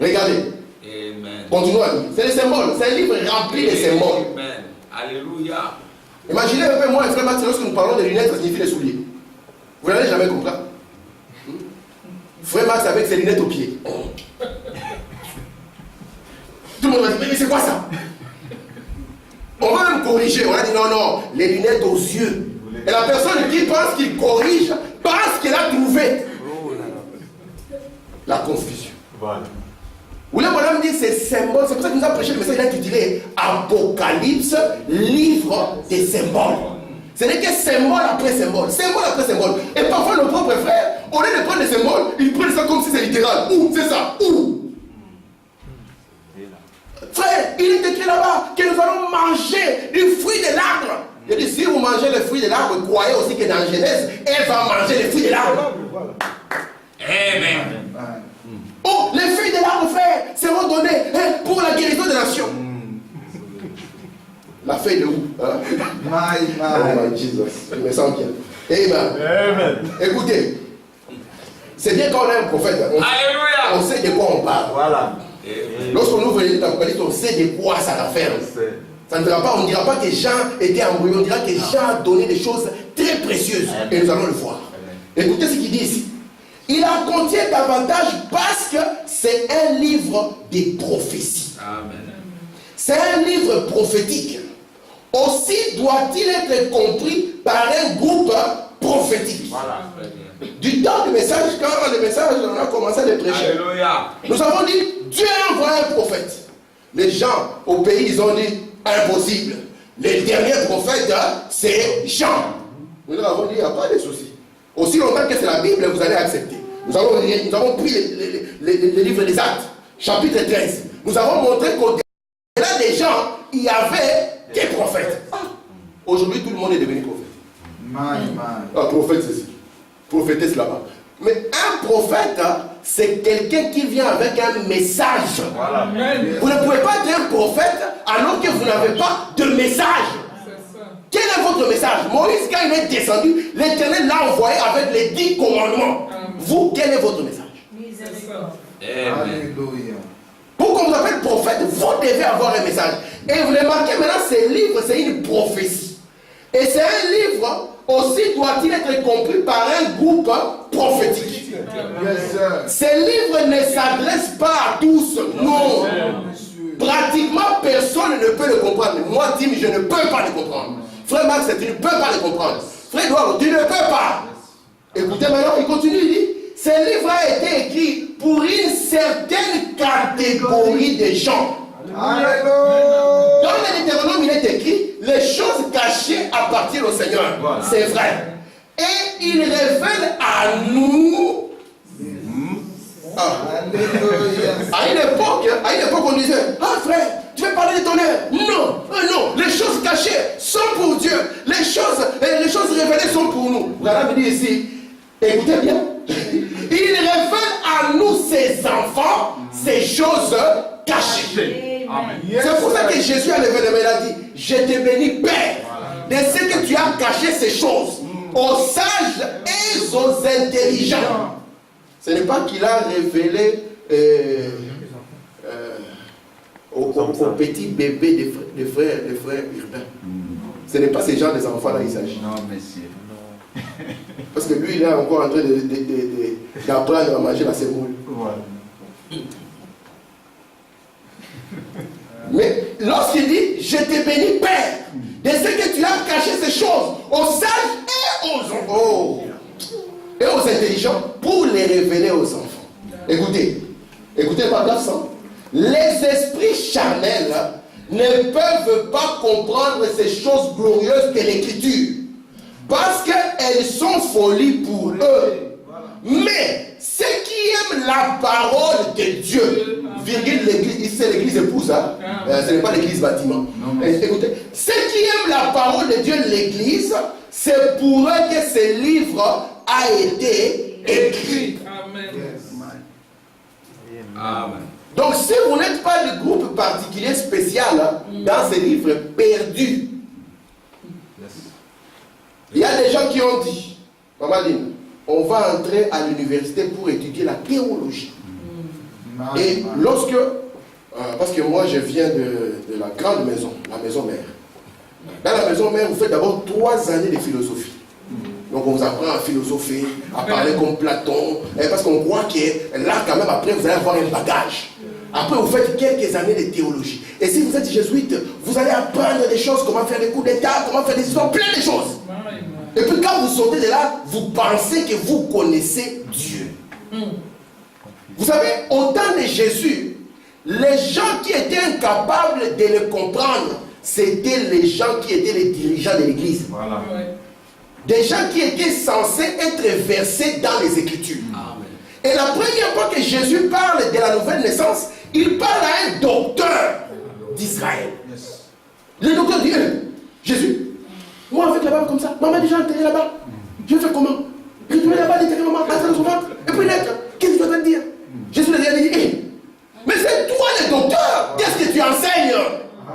Regardez. Amen. Continuons à lire. C'est les symboles. C'est un livre rempli de symboles. Amen. Alléluia. Imaginez un peu moi et frère Max, lorsque nous parlons de lunettes, ça signifie les souliers. Vous n'allez jamais comprendre. Frère Max avec ses lunettes aux pieds. Tout le monde va dire, mais c'est quoi ça? On va même corriger. On a dit non, les lunettes aux yeux. Et la personne qui pense qu'il corrige pense qu'elle a trouvé. La confusion. Voilà. Vous voulez madame dire ces symboles, c'est pour ça que nous avons prêché le message intitulé Apocalypse, livre des symboles. Ce n'est que symbole après symbole, symbole après symbole. Et parfois nos propres frères, au lieu de prendre des symboles, ils prennent ça comme si c'est littéral. Où? C'est ça. Où? Frère, il est écrit là-bas que nous allons manger du fruit de l'arbre. Il dit, si vous mangez le fruit de l'arbre, croyez aussi que dans Genèse, elle va manger le fruit de l'arbre. Amen. Oh, les fruits de l'arbre, frère, seront donnés pour la guérison des nations. La feuille de où? Hein? Oh my Jesus, je me sens bien. Amen. Écoutez, c'est bien quand on a un prophète, on sait de quoi on parle. Voilà. Lorsqu'on ouvre les livres d'Apocalypse, on sait de quoi ça va faire. Ça ne dira pas, on ne dira pas que Jean était embrouillé, on dira que Jean a donné des choses très précieuses. Et nous allons le voir. Écoutez ce qu'il dit ici. Il en contient davantage parce que c'est un livre des prophéties. Amen. C'est un livre prophétique. Aussi doit-il être compris par un groupe prophétique. Voilà. Du temps du message, quand le message, on a commencé à le prêcher. Alléluia. Nous avons dit, Dieu a envoyé un prophète. Les gens au pays, ils ont dit, impossible. Le dernier prophète, c'est Jean. Nous avons dit, il n'y a pas de souci. Aussi longtemps que c'est la Bible, vous allez accepter. Nous avons pris les livres des Actes, chapitre 13. Nous avons montré qu'au-delà des gens, il y avait des prophètes. Aujourd'hui, tout le monde est devenu prophète. Prophète, c'est ici. Prophétesse là-bas. Mais un prophète, c'est quelqu'un qui vient avec un message. Voilà. Vous ne pouvez pas être un prophète alors que vous n'avez pas de message. Quel est votre message? Moïse, quand il est descendu, l'Éternel l'a envoyé avec les 10 commandements. Vous, quel est votre message? Amen. Alléluia. Pour qu'on vous appelle prophète, vous devez avoir un message. Et vous remarquez maintenant, ce livre, c'est une prophétie. Et c'est un livre, aussi doit-il être compris par un groupe prophétique. Yes, sir. Ce livre ne s'adresse pas à tous, non. Pratiquement personne ne peut le comprendre. Moi, Tim, je ne peux pas le comprendre. Frère Max, tu ne peux pas le comprendre. Frère Edouard, tu ne peux pas. Écoutez maintenant, il continue, il dit, ce livre a été écrit pour une certaine catégorie de gens. Alléluia. Dans le Deutéronome, il est écrit, les choses cachées appartiennent au Seigneur. Voilà. C'est vrai. Et il révèle à nous. À une époque, on disait, ah frère, tu veux parler de ton œuvre? Non, non, les choses cachées sont pour Dieu. Les choses révélées sont pour nous. Voilà, me dit ici, écoutez bien. Il révèle à nous, ses enfants, ces choses cachées. Amen. C'est pour ça que Jésus a levé le main, il a dit, je te bénis, Père, de ce que tu as caché ces choses aux sages et aux intelligents. Ce n'est pas qu'il a révélé aux petits bébés des frères urbains. Ce n'est pas ces gens des enfants-là il s'agit. Non, monsieur. Parce que lui, il est encore en train d'apprendre à manger la semoule. Voilà. Mais lorsqu'il dit, je te bénis, Père, de ce que tu as caché ces choses aux sages et aux intelligents pour les révéler aux enfants. Écoutez le paragraphe 100. Les esprits charnels ne peuvent pas comprendre ces choses glorieuses de l'Écriture parce qu'elles sont folies pour eux. Mais ceux qui aiment la parole de Dieu, virgule l'église, c'est l'église épouse, hein? Ce n'est pas l'église bâtiment. Écoutez, ceux qui aiment la parole de Dieu, l'église, c'est pour eux que ce livre a été écrit. Amen. Amen. Donc si vous n'êtes pas de groupe particulier spécial dans ce livre perdu, il y a des gens qui ont dit, Maman Lynn, on va entrer à l'université pour étudier la théologie. Et lorsque, parce que moi je viens de la grande maison, la maison mère. Dans la maison mère, vous faites d'abord 3 années de philosophie. Donc on vous apprend à philosopher, à parler comme Platon, parce qu'on croit que là quand même après vous allez avoir un bagage. Après vous faites quelques années de théologie. Et si vous êtes jésuite, vous allez apprendre des choses, comment faire des coups d'état, comment faire des histoires, plein de choses. Et puis quand vous sortez de là, vous pensez que vous connaissez Dieu. Vous savez, au temps de Jésus, les gens qui étaient incapables de le comprendre, c'était les gens qui étaient les dirigeants de l'église. Voilà. Des gens qui étaient censés être versés dans les Écritures. Amen. Et la première fois que Jésus parle de la nouvelle naissance, il parle à un docteur d'Israël. Yes. Le docteur dit, Jésus, moi avec la barbe comme ça, maman déjà enterré là-bas. Je vais faire comment? Je vais là-bas déterrer maman, entrer dans son ventre, et puis naître. Qu'est-ce que tu vas te dire? Jésus lui a dit, mais c'est toi le docteur, qu'est-ce que tu enseignes?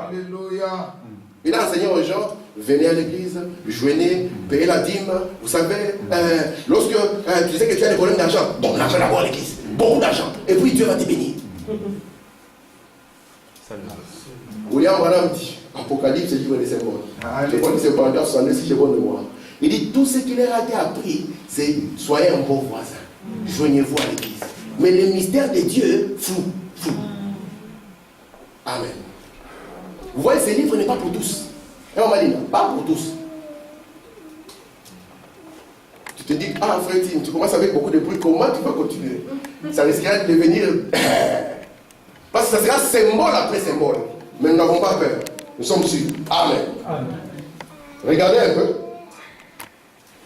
Alléluia. Il a enseigné aux gens, venez à l'église, jeûnez, payez la dîme. Vous savez, lorsque tu sais que tu as des problèmes d'argent, bon, l'argent d'abord à l'église, beaucoup d'argent, et puis Dieu va te bénir. William Branham dit, Apocalypse, c'est le livre des symboles. Je crois que c'est le paragraphe 62, si j'ai bonne mémoire. Il dit, tout ce qui leur a été appris, c'est soyez un bon voisin, joignez-vous à l'église. Mais le mystère de Dieu, flou. Amen. Vous voyez, ce livre n'est pas pour tous. Et on m'a dit, pas pour tous. Tu te dis, ah frère Tim, tu commences avec beaucoup de bruit, comment tu vas continuer? Ça risquerait de devenir... Parce que ça sera symbole après symbole. Mais nous n'avons pas peur. Nous sommes sûrs. Amen. Amen. Regardez un peu.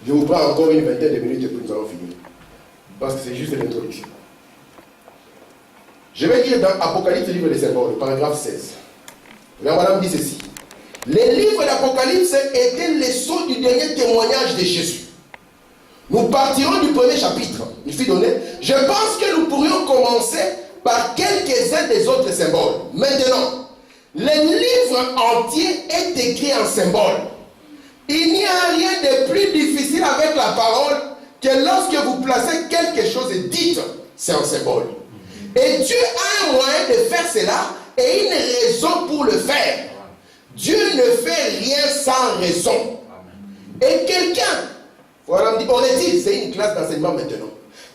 Je vous prends encore une vingtaine de minutes et puis nous allons finir. Parce que c'est juste l'introduction. Je vais lire dans Apocalypse, le livre des symboles, paragraphe 16. Là, madame dit ceci. Les livres d'Apocalypse étaient les sceaux du dernier témoignage de Jésus. Nous partirons du premier chapitre. Il fut donné. Je pense que nous pourrions commencer par quelques-uns des autres symboles. Maintenant, le livre entier est écrit en symbole. Il n'y a rien de plus difficile avec la parole que lorsque vous placez quelque chose et dites, c'est un symbole. Et Dieu a un moyen de faire cela et une raison pour le faire. Dieu ne fait rien sans raison. Et quelqu'un, voilà, aurait-il, c'est une classe d'enseignement maintenant,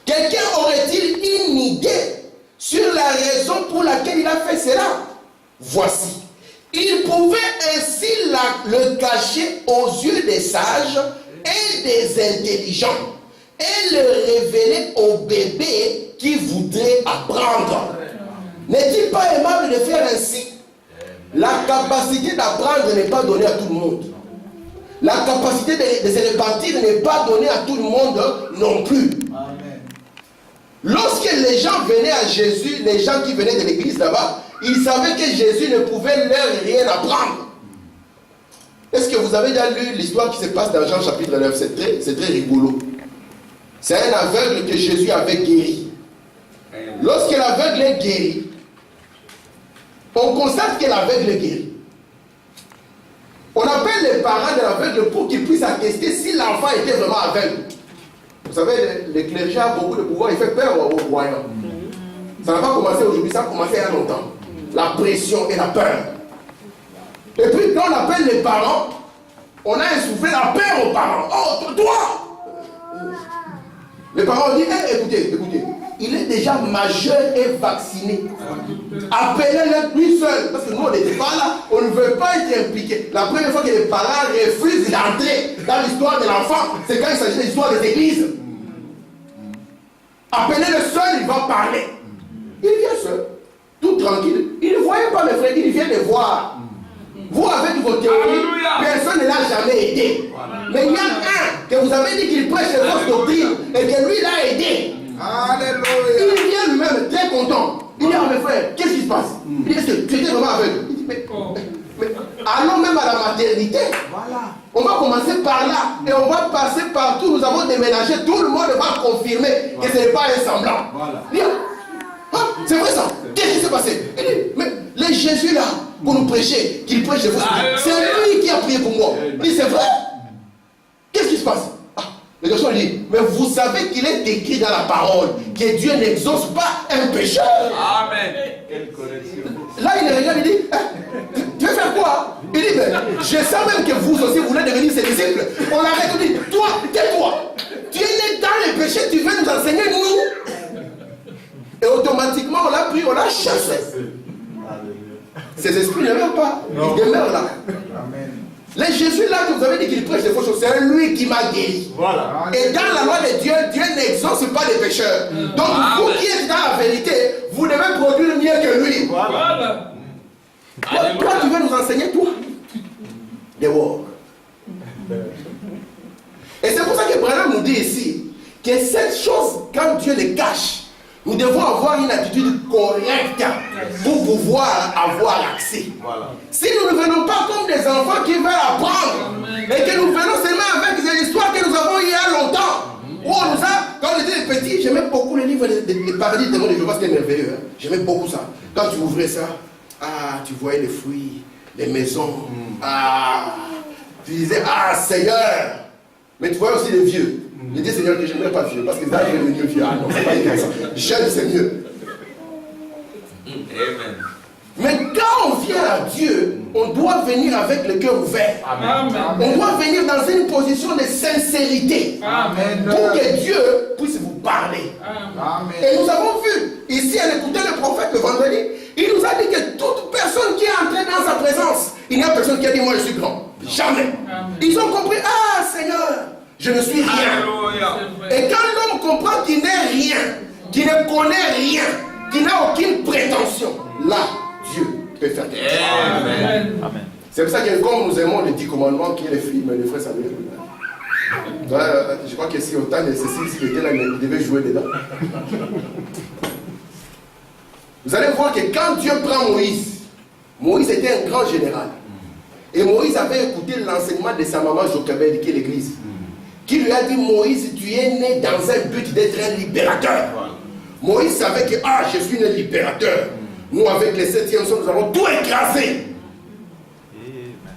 quelqu'un aurait-il une idée sur la raison pour laquelle il a fait cela? voici. Il pouvait ainsi le cacher aux yeux des sages et des intelligents et le révéler aux bébés qui voudraient apprendre. N'est-il pas aimable de faire ainsi? La capacité d'apprendre n'est pas donnée à tout le monde. La capacité de se répartir n'est pas donnée à tout le monde non plus. Amen. Lorsque les gens venaient à Jésus, les gens qui venaient de l'église là-bas, ils savaient que Jésus ne pouvait leur rien apprendre. Est-ce que vous avez déjà lu l'histoire qui se passe dans Jean chapitre 9? C'est très rigolo. C'est un aveugle que Jésus avait guéri. Lorsque l'aveugle est guéri, on constate que l'aveugle est guéri. On appelle les parents de l'aveugle pour qu'ils puissent attester si l'enfant était vraiment aveugle. Vous savez, le clergé a beaucoup de pouvoir, il fait peur aux croyants. Ça n'a pas commencé aujourd'hui, ça a commencé il y a longtemps. La pression et la peur. Et puis quand on appelle les parents, on a insoufflé la peur aux parents. Oh, toi! Les parents ont dit, hey, écoutez, il est déjà majeur et vacciné. Appelez-le lui seul. Parce que nous, on n'était pas là. On ne veut pas être impliqué. La première fois que les parents refusent d'entrer dans l'histoire de l'enfant, c'est quand il s'agit de l'histoire des églises. Appelez-le seul, il va parler. Il vient seul, tout tranquille. Il ne voyait pas mes frères, il vient de voir. Vous, avec vos théories, personne ne l'a jamais aidé. Mais il y a un que vous avez dit qu'il prêche les fausses doctrines et que lui l'a aidé. Alléluia. Il vient lui-même très content. Il dit à mes frères, qu'est-ce qui se passe? Il dit, est-ce que tu étais vraiment aveugle? Il dit, mais allons même à la maternité. Voilà. On va commencer par là et on va passer partout. Nous avons déménagé. Tout le monde va confirmer que ce n'est pas un semblant. Voilà. Il dit, ah, c'est vrai ça? Qu'est-ce qui s'est passé? Il dit, mais les Jésus là, pour nous prêcher, qu'il prêche de vous, c'est lui qui a prié pour moi. Il dit, c'est vrai? Qu'est-ce qui se passe? Ah, le garçon dit, mais vous savez qu'il est écrit dans la parole que Dieu n'exauce pas un pécheur. Amen. Quelle correction. Là, il regarde, il dit, tu veux faire quoi? Il dit, mais je sens même que vous aussi, vous voulez devenir ses disciples. On l'arrête, on dit, toi, tais-toi. Tu es né dans les péchés, tu veux nous enseigner, nous. Et automatiquement, on l'a pris, on l'a chassé. Ces esprits ne meurent pas, ils demeurent là. Amen. Les Jésus là que vous avez dit qu'il prêche des fausses choses, c'est lui qui m'a guéri. Voilà. Et dans la loi de Dieu, Dieu n'exauce pas les pécheurs. Donc vous qui êtes dans la vérité, vous devez produire mieux que lui. Voilà. Toi, tu veux nous enseigner, toi? Dehors. Et c'est pour ça que Branham nous dit ici que cette chose, quand Dieu les cache, nous devons avoir une attitude correcte pour pouvoir avoir accès. Voilà. Si nous ne venons pas comme des enfants qui veulent apprendre, et que nous venons seulement avec des histoires que nous avons il y a longtemps, où on nous a, quand on était petits, j'aimais beaucoup le livre des paradis des témoins de Jéhovah, c'était merveilleux. Hein? J'aimais beaucoup ça. Quand tu ouvrais ça, ah, tu voyais les fruits, les maisons, ah, tu disais, ah Seigneur. Mais tu voyais aussi les vieux. Je dis Seigneur que je n'aimerais pas vieux, parce que là je vais devenir vieux. Ah non, c'est pas intéressant. Jeune c'est mieux. Amen. Mais quand on vient à Dieu, on doit venir avec le cœur ouvert. Amen. On doit venir dans une position de sincérité. Amen. Pour que Dieu puisse vous parler. Amen. Et nous avons vu, ici, en écoutant le prophète le vendredi, il nous a dit que toute personne qui est entrée dans sa présence, il n'y a personne qui a dit moi je suis grand. Jamais. Amen. Ils ont compris, ah Seigneur, je ne suis rien. Alléluia. Et quand l'homme comprend qu'il n'est rien, qu'il ne connaît rien, qu'il n'a aucune prétention, là, Dieu peut faire quelque chose. Amen. Amen. C'est pour ça que comme nous aimons les 10 commandements, qui est le film, le frère Samuel. Je crois que si autant de Cécile, s'il était là, il devait jouer dedans. Vous allez voir que quand Dieu prend Moïse, Moïse était un grand général. Et Moïse avait écouté l'enseignement de sa maman Jochebed, qui est l'église, qui lui a dit, Moïse, tu es né dans un but d'être un libérateur. Moïse savait que, ah, je suis un libérateur. Nous, avec les 7e sons, nous avons tout écrasé.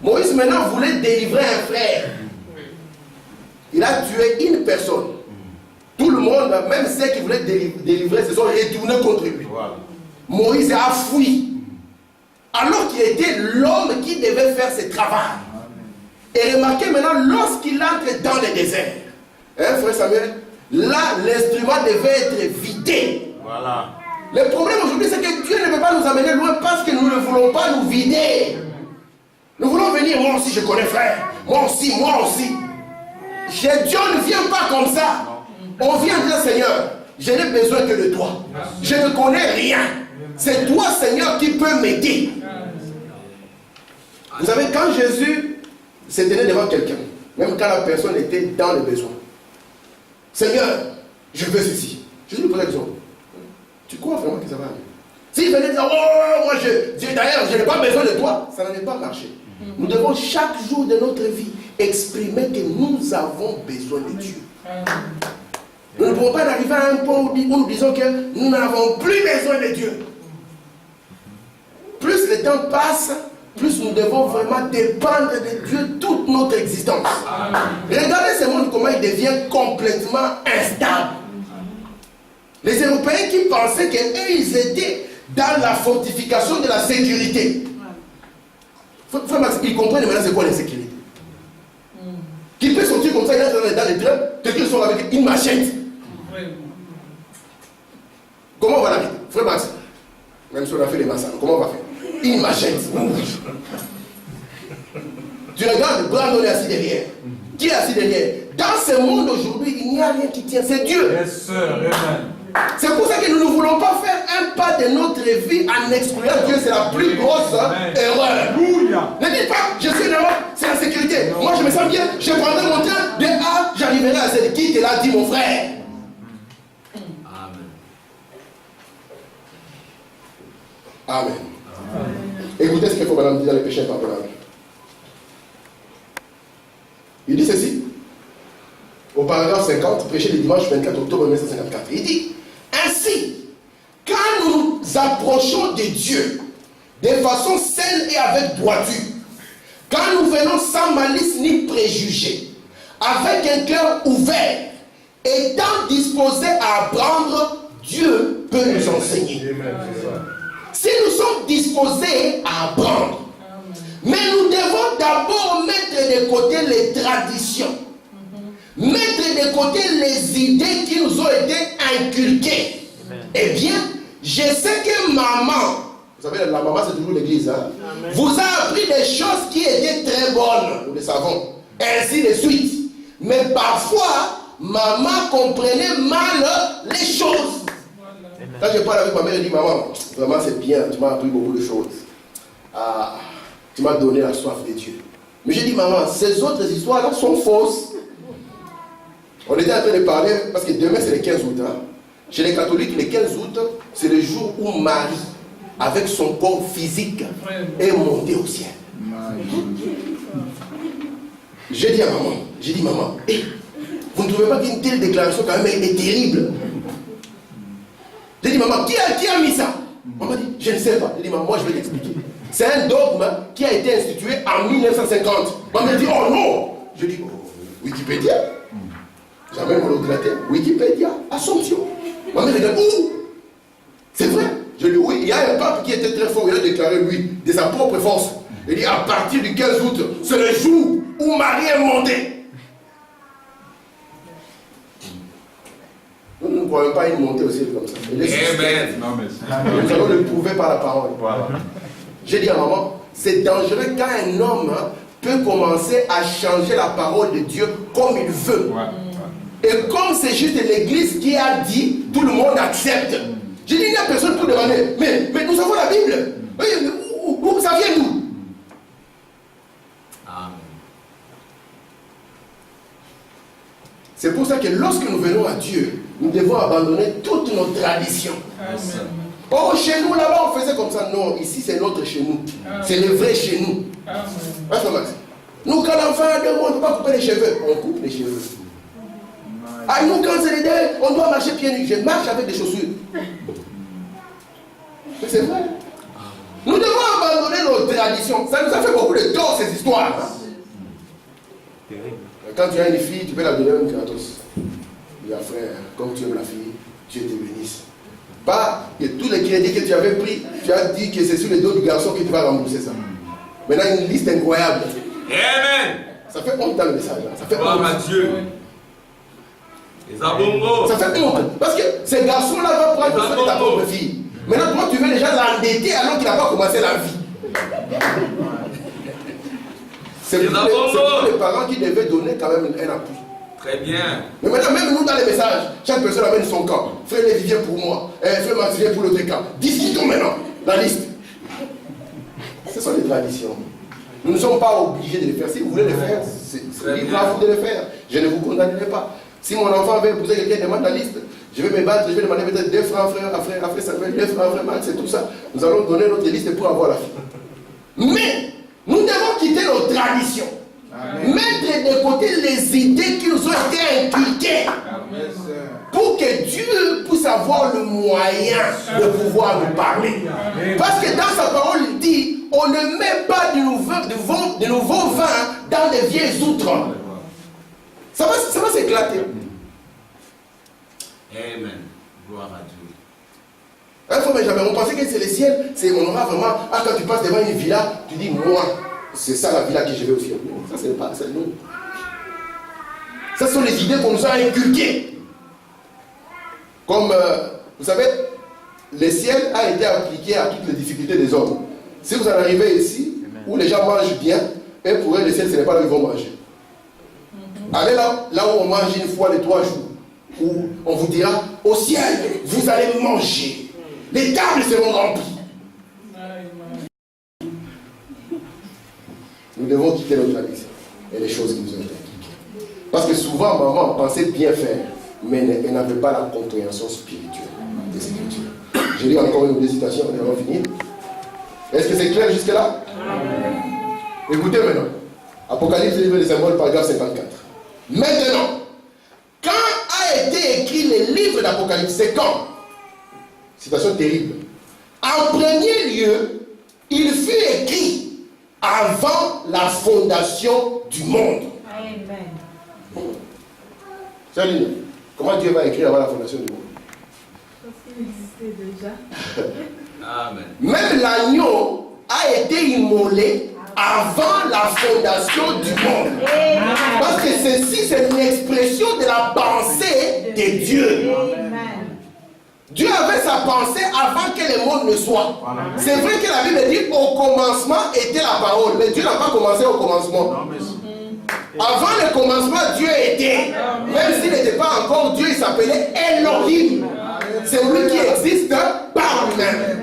Moïse maintenant voulait délivrer un frère. Il a tué une personne. Tout le monde, même ceux qui voulaient délivrer, se sont retournés contre lui. Voilà. Moïse a fui. Alors qu'il était l'homme qui devait faire ce travail. Et remarquez maintenant, lorsqu'il entre dans le désert, hein, frère Samuel, là, l'instrument devait être vidé. Voilà. Le problème aujourd'hui, c'est que Dieu ne peut pas nous amener loin parce que nous ne voulons pas nous vider. Nous voulons venir, moi aussi je connais frère, moi aussi. Dieu ne vient pas comme ça. On vient dire Seigneur, je n'ai besoin que de toi. Je ne connais rien. C'est toi Seigneur qui peux m'aider. Vous savez, quand Jésus s'est tenu devant quelqu'un, même quand la personne était dans le besoin, Seigneur, je veux ceci. Jésus lui posait la question. Tu crois vraiment que ça va aller? S'il venait dire, oh, moi d'ailleurs, je n'ai pas besoin de toi, ça n'allait pas marcher. Nous devons chaque jour de notre vie exprimer que nous avons besoin de Dieu. Nous ne pouvons pas arriver à un point où nous disons que nous n'avons plus besoin de Dieu. Plus le temps passe, plus nous devons vraiment dépendre de Dieu toute notre existence. Regardez ce monde, comment il devient complètement instable. Les Européens qui pensaient qu'eux, ils étaient dans la fortification de la sécurité. Frère Max, ils comprennent maintenant c'est quoi la sécurité. Qui peut sortir comme ça, il est dans les trains, quelqu'un sort avec une machette. Comment on va l'arrêter? Frère Max, même si on a fait les massages, comment on va faire? Une machette. Tu regardes, Brandon est assis derrière. Qui est assis derrière? Dans ce monde aujourd'hui, il n'y a rien qui tient, c'est Dieu. Yes, sir. Amen. C'est pour ça que nous ne voulons pas faire un pas de notre vie en excluant Dieu. C'est la plus grosse erreur. Alléluia. Ne dites pas, je suis là, c'est la sécurité. Non. Moi je me sens bien, je prendrai mon train de A, j'arriverai à Z. Qui te l'a dit, mon frère? Amen. Écoutez ce qu'il faut madame dire dans les péchés impardonnables. Il dit ceci. Au paragraphe 50, prêché le dimanche 24 octobre 1954. Il dit, ainsi, quand nous nous approchons de Dieu de façon saine et avec droiture, quand nous venons sans malice ni préjugés, avec un cœur ouvert, étant disposés à apprendre, Dieu peut nous enseigner. Si nous sommes disposés à apprendre, mais nous devons d'abord mettre de côté les traditions, mettre de côté les idées qui nous ont été inculquées. Eh bien, je sais que maman, vous savez, la maman c'est toujours l'église, hein, vous a appris des choses qui étaient très bonnes, nous le savons, ainsi de suite. Mais parfois, maman comprenait mal les choses. Quand je parle avec ma mère, elle dit, maman, vraiment c'est bien, tu m'as appris beaucoup de choses. Ah, tu m'as donné la soif de Dieu. Mais je dis, maman, ces autres histoires-là sont fausses. On était en train de parler, parce que demain c'est le 15 août. Hein. Chez les catholiques, le 15 août, c'est le jour où Marie, avec son corps physique, est montée au ciel. J'ai dit à maman, hey, vous ne trouvez pas qu'une telle déclaration quand même est terrible? J'ai dit, maman, qui a mis ça? Maman dit, je ne sais pas. J'ai dit, maman, moi je vais t'expliquer. C'est un dogme qui a été institué en 1950. Maman dit, oh non! Je dis, oh, Wikipédia. J'avais mon ordinateur, Wikipédia, Assomption. Maman regarde, où? C'est vrai. Je dis, oui, il y a un pape qui était très fort, il a déclaré, lui, de sa propre force. Il dit, à partir du 15 août, c'est le jour où Marie est montée. Nous ne croyons pas à une montée au ciel comme ça. Amen. Nous allons le prouver par la parole. Voilà. J'ai dit à maman, c'est dangereux quand un homme peut commencer à changer la parole de Dieu comme il veut. Ouais. Et comme c'est juste l'église qui a dit, tout le monde accepte. J'ai dit, il n'y a personne pour demander, mais nous avons la Bible. Où ça vient d'où? C'est pour ça que lorsque nous venons à Dieu, nous devons abandonner toutes nos traditions. Amen. Oh, chez nous, là-bas, on faisait comme ça. Non, ici, c'est notre chez nous. C'est le vrai chez nous. Amen. Nous, quand l'enfant a 2 mois, on ne peut pas couper les cheveux. On coupe les cheveux. Ah, nous, quand c'est les deuils, on doit marcher pieds nus. Je marche avec des chaussures. Mais c'est vrai. Nous devons abandonner nos traditions. Ça nous a fait beaucoup de tort, ces histoires. Hein? Quand tu as une fille, tu peux la donner un gratos. Il y a frère, comme tu aimes la fille, Dieu te bénisse. Pas que tous les crédits que tu avais pris, tu as dit que c'est sur les dos du garçon que tu vas rembourser ça. Maintenant, une liste incroyable. Amen. Ça fait honte dans le message. Ça fait honte. À Dieu. Ça fait honte. Parce que ces garçons-là vont prendre soin de ta propre fille. Maintenant, toi, tu veux déjà l'endetter alors qu'il n'a pas commencé la vie. C'est pour les parents qui devaient donner quand même un appui. Très bien. Mais maintenant, même nous dans les messages, chaque personne amène son camp. Frère Lévivien pour moi, frère Martinier pour l'autre camp. Discutons maintenant la liste. Ce sont des traditions. Nous ne sommes pas obligés de les faire. Si vous voulez les faire, c'est libre à vous de les faire. Je ne vous condamnerai pas. Si mon enfant veut épouser quelqu'un, demande la liste. Je vais me battre, je vais demander peut-être 2 francs, frère Samuel, 2 francs, frère Max et tout ça. Nous allons donner notre liste pour avoir la fille. Mais nous devons quitter nos traditions. Amen. Mettre de côté les idées qui nous ont été inculquées. Amen. Pour que Dieu puisse avoir le moyen de pouvoir nous parler. Amen. Parce que dans sa parole, il dit, on ne met pas de nouveau vin dans les vieilles outres. Ça va s'éclater. Amen. Gloire à Dieu. Un fois, mais jamais, on pensait que c'est le ciel, on aura vraiment, quand tu passes devant une villa, tu dis, moi, c'est ça la villa que je vais au ciel. Non, ça c'est pas, c'est nous. Ça sont les idées qu'on nous a inculquées. Comme, vous savez, le ciel a été appliqué à toutes les difficultés des hommes. Si vous en arrivez ici, où les gens mangent bien, et pour eux, le ciel, ce n'est pas là où ils vont manger. Allez là où on mange une fois les 3 jours, où on vous dira, au ciel, vous allez manger. Les tables seront remplies. Nous devons quitter notre tradition et les choses qui nous ont été inculquées. Parce que souvent, maman pensait bien faire, mais elle n'avait pas la compréhension spirituelle des Écritures. Je lis encore une hésitation, on va finir. Est-ce que c'est clair jusque-là? Écoutez maintenant. Apocalypse, livre des symboles, paragraphe 54. Maintenant, quand a été écrit le livre d'Apocalypse, c'est quand? Citation terrible. En premier lieu, il fut écrit avant la fondation du monde. Amen. Salut. Comment Dieu va écrire avant la fondation du monde? Parce qu'il existait déjà. Amen. Même l'agneau a été immolé avant la fondation du monde. Amen. Parce que ceci, c'est une expression de la pensée de Dieu. Amen. Dieu avait sa pensée avant que le monde ne soit. Amen. C'est vrai que la Bible dit au commencement était la parole, mais Dieu n'a pas commencé au commencement. Avant le commencement, Dieu était. Même s'il n'était pas encore Dieu, il s'appelait Elohim. C'est lui qui existe par lui-même.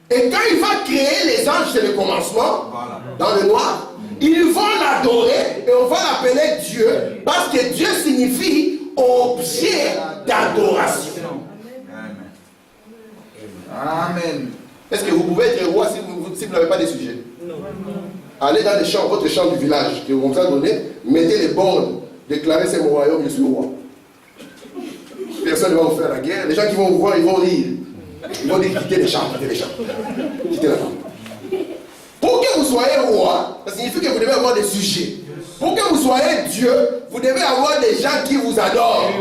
Et quand il va créer les anges, c'est le commencement, dans le noir, ils vont l'adorer et on va l'appeler Dieu parce que Dieu signifie objet d'adoration. Amen. Est-ce que vous pouvez être roi si vous n'avez pas de sujet? Non. Allez dans les champs, votre champ du village que vous vous a donné, mettez les bornes, déclarez c'est mon royaume, je suis roi. Personne ne va vous faire la guerre. Les gens qui vont vous voir, ils vont rire. Ils vont dire quittez les champs, quittez les champs. Quittez la chambre. Pour que vous soyez roi, ça signifie que vous devez avoir des sujets. Pour que vous soyez Dieu, vous devez avoir des gens qui vous adorent.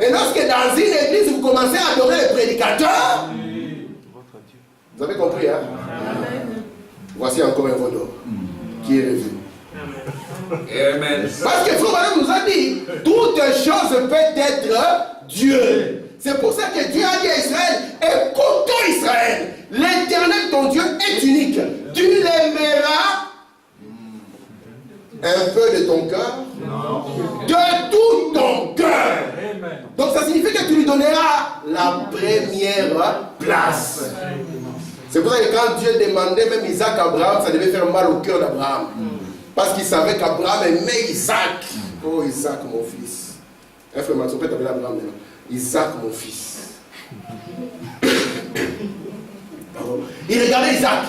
Et lorsque dans une église, vous commencez à adorer les prédicateurs, vous avez compris, hein? Voici encore un veau d'or qui est revenu. Amen. Parce que Frère nous a dit, toutes choses peuvent être Dieu. C'est pour ça que Dieu a dit à Israël, écoute-toi Israël, l'Éternel ton Dieu est unique. Tu l'aimeras un peu de ton cœur, de tout ton cœur. Donc ça signifie que tu lui donneras la première place. C'est pour ça que quand Dieu demandait même Isaac à Abraham, ça devait faire mal au cœur d'Abraham. Parce qu'il savait qu'Abraham aimait Isaac. Oh Isaac mon fils. Un frère Maxon peut t'appeler Abraham maintenant. Isaac mon fils. Il regardait Isaac.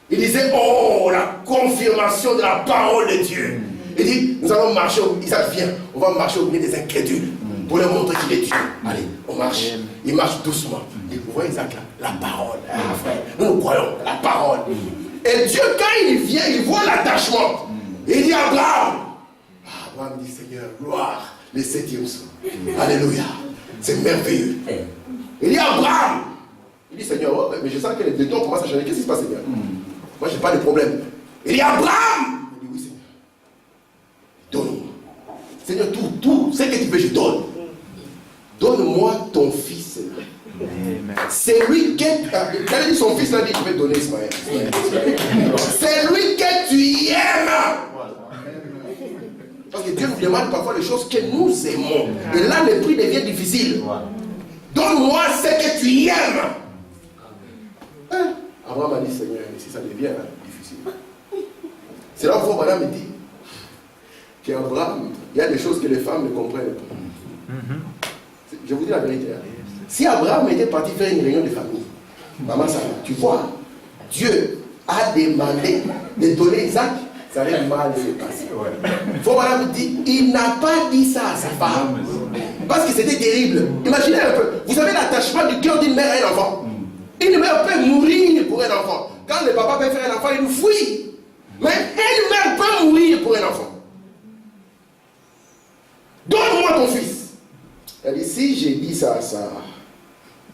Il disait, oh la confirmation de la parole de Dieu. Il dit, nous allons marcher, Isaac vient, on va marcher au milieu des incrédules. Pour leur montrer qu'il est Dieu. Allez, on marche. Il marche doucement. Et vous voyez Isaac là, la parole. Ah, frère, nous croyons, la parole. Et Dieu, quand il vient, il voit l'attachement. Il dit à Abraham. Abraham dit, Seigneur, gloire, le 7e jour. Alléluia. C'est merveilleux. Il dit à Abraham. Il dit, Seigneur, oh, mais je sens que les temps commencent à changer. Qu'est-ce qui se passe, Seigneur? Moi, je n'ai pas de problème. Il dit Abraham. Il dit, oui, Seigneur. Donne-moi. Seigneur, tout ce que tu veux, je donne. donne-moi ton fils. C'est lui qui est... Quand il dit son fils, là, il dit, je vais donner Ismaël. C'est lui que tu aimes. Parce que Dieu nous demande parfois les choses que nous aimons. Et là, le prix devient difficile. Donne-moi ce que tu aimes. Hein? Abraham a dit, Seigneur, si ça devient difficile. C'est là où Madame me dit qu'Abraham, il y a des choses que les femmes ne comprennent pas. Je vous dis la vérité. Si Abraham était parti faire une réunion de famille, maman Sarah, tu vois, Dieu a demandé de donner Isaac, ça allait mal se passer. Madame dit, il n'a pas dit ça à sa femme. Parce que c'était terrible. Imaginez un peu, vous avez l'attachement du cœur d'une mère à un enfant. Une mère peut mourir pour un enfant. Quand le papa peut faire un enfant, il nous fuit. Mais une mère peut mourir pour un enfant. Donne-moi ton fils. Elle dit, si j'ai dit ça à Sarah,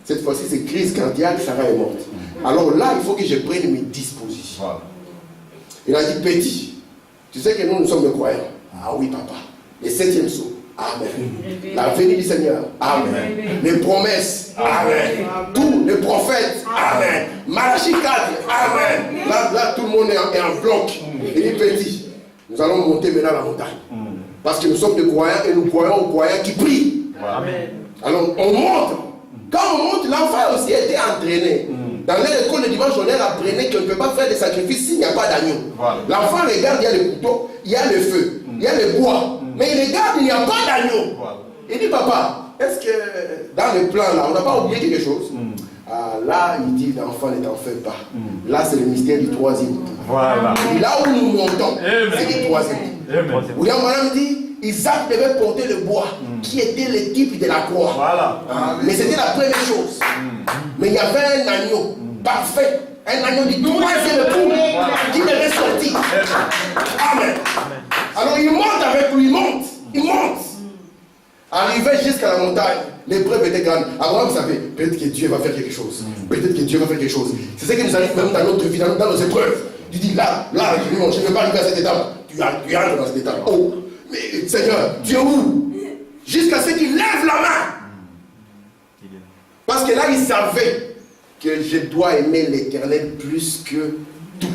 cette fois-ci c'est crise cardiaque, Sarah est morte. Alors là, il faut que je prenne mes dispositions. Il a dit, petit, tu sais que nous sommes des croyants. Ah oui, papa. Le 7e saut. Amen. La venue du Seigneur. Amen. Les promesses. Amen. Tous les prophètes. Amen. Malachie 4. Amen. Là, tout le monde est en bloc. Il dit, petit, nous allons monter maintenant la montagne. Parce que nous sommes des croyants et nous croyons aux croyants qui prient. Amen. Alors, on monte. Quand on monte, l'enfant aussi était entraîné. Dans l'école, le dimanche, on apprenait qu'on ne peut pas faire des sacrifices s'il n'y a pas d'agneau. L'enfant regarde, il y a le couteau, il y a le feu, il y a le bois. Mais il regarde, il n'y a pas d'agneau. Il dit, papa, est-ce que dans le plan là, on n'a pas oublié quelque chose? Ah, là, il dit, l'enfant ne t'en fait pas. Là, c'est le mystère du 3e. Voilà. Et là où nous montons, c'est le 3e. William Branham dit, Isaac devait porter le bois, qui était le type de la croix. Voilà. Mais c'était la première chose. Mais il y avait un agneau parfait, un agneau du 3e époux qui devait sortir. Amen. Alors il monte avec lui, il monte. Arrivé jusqu'à la montagne, l'épreuve était grande. Abraham savait, peut-être que Dieu va faire quelque chose. Peut-être que Dieu va faire quelque chose. C'est ce qui nous arrive même dans notre vie, dans nos épreuves. Tu dis là, je ne vais pas arriver à cette étape. Tu entres dans cette étape. Oh, mais Seigneur, tu es où? Jusqu'à ce qu'il lève la main. Parce que là, il savait que je dois aimer l'Éternel plus que tout.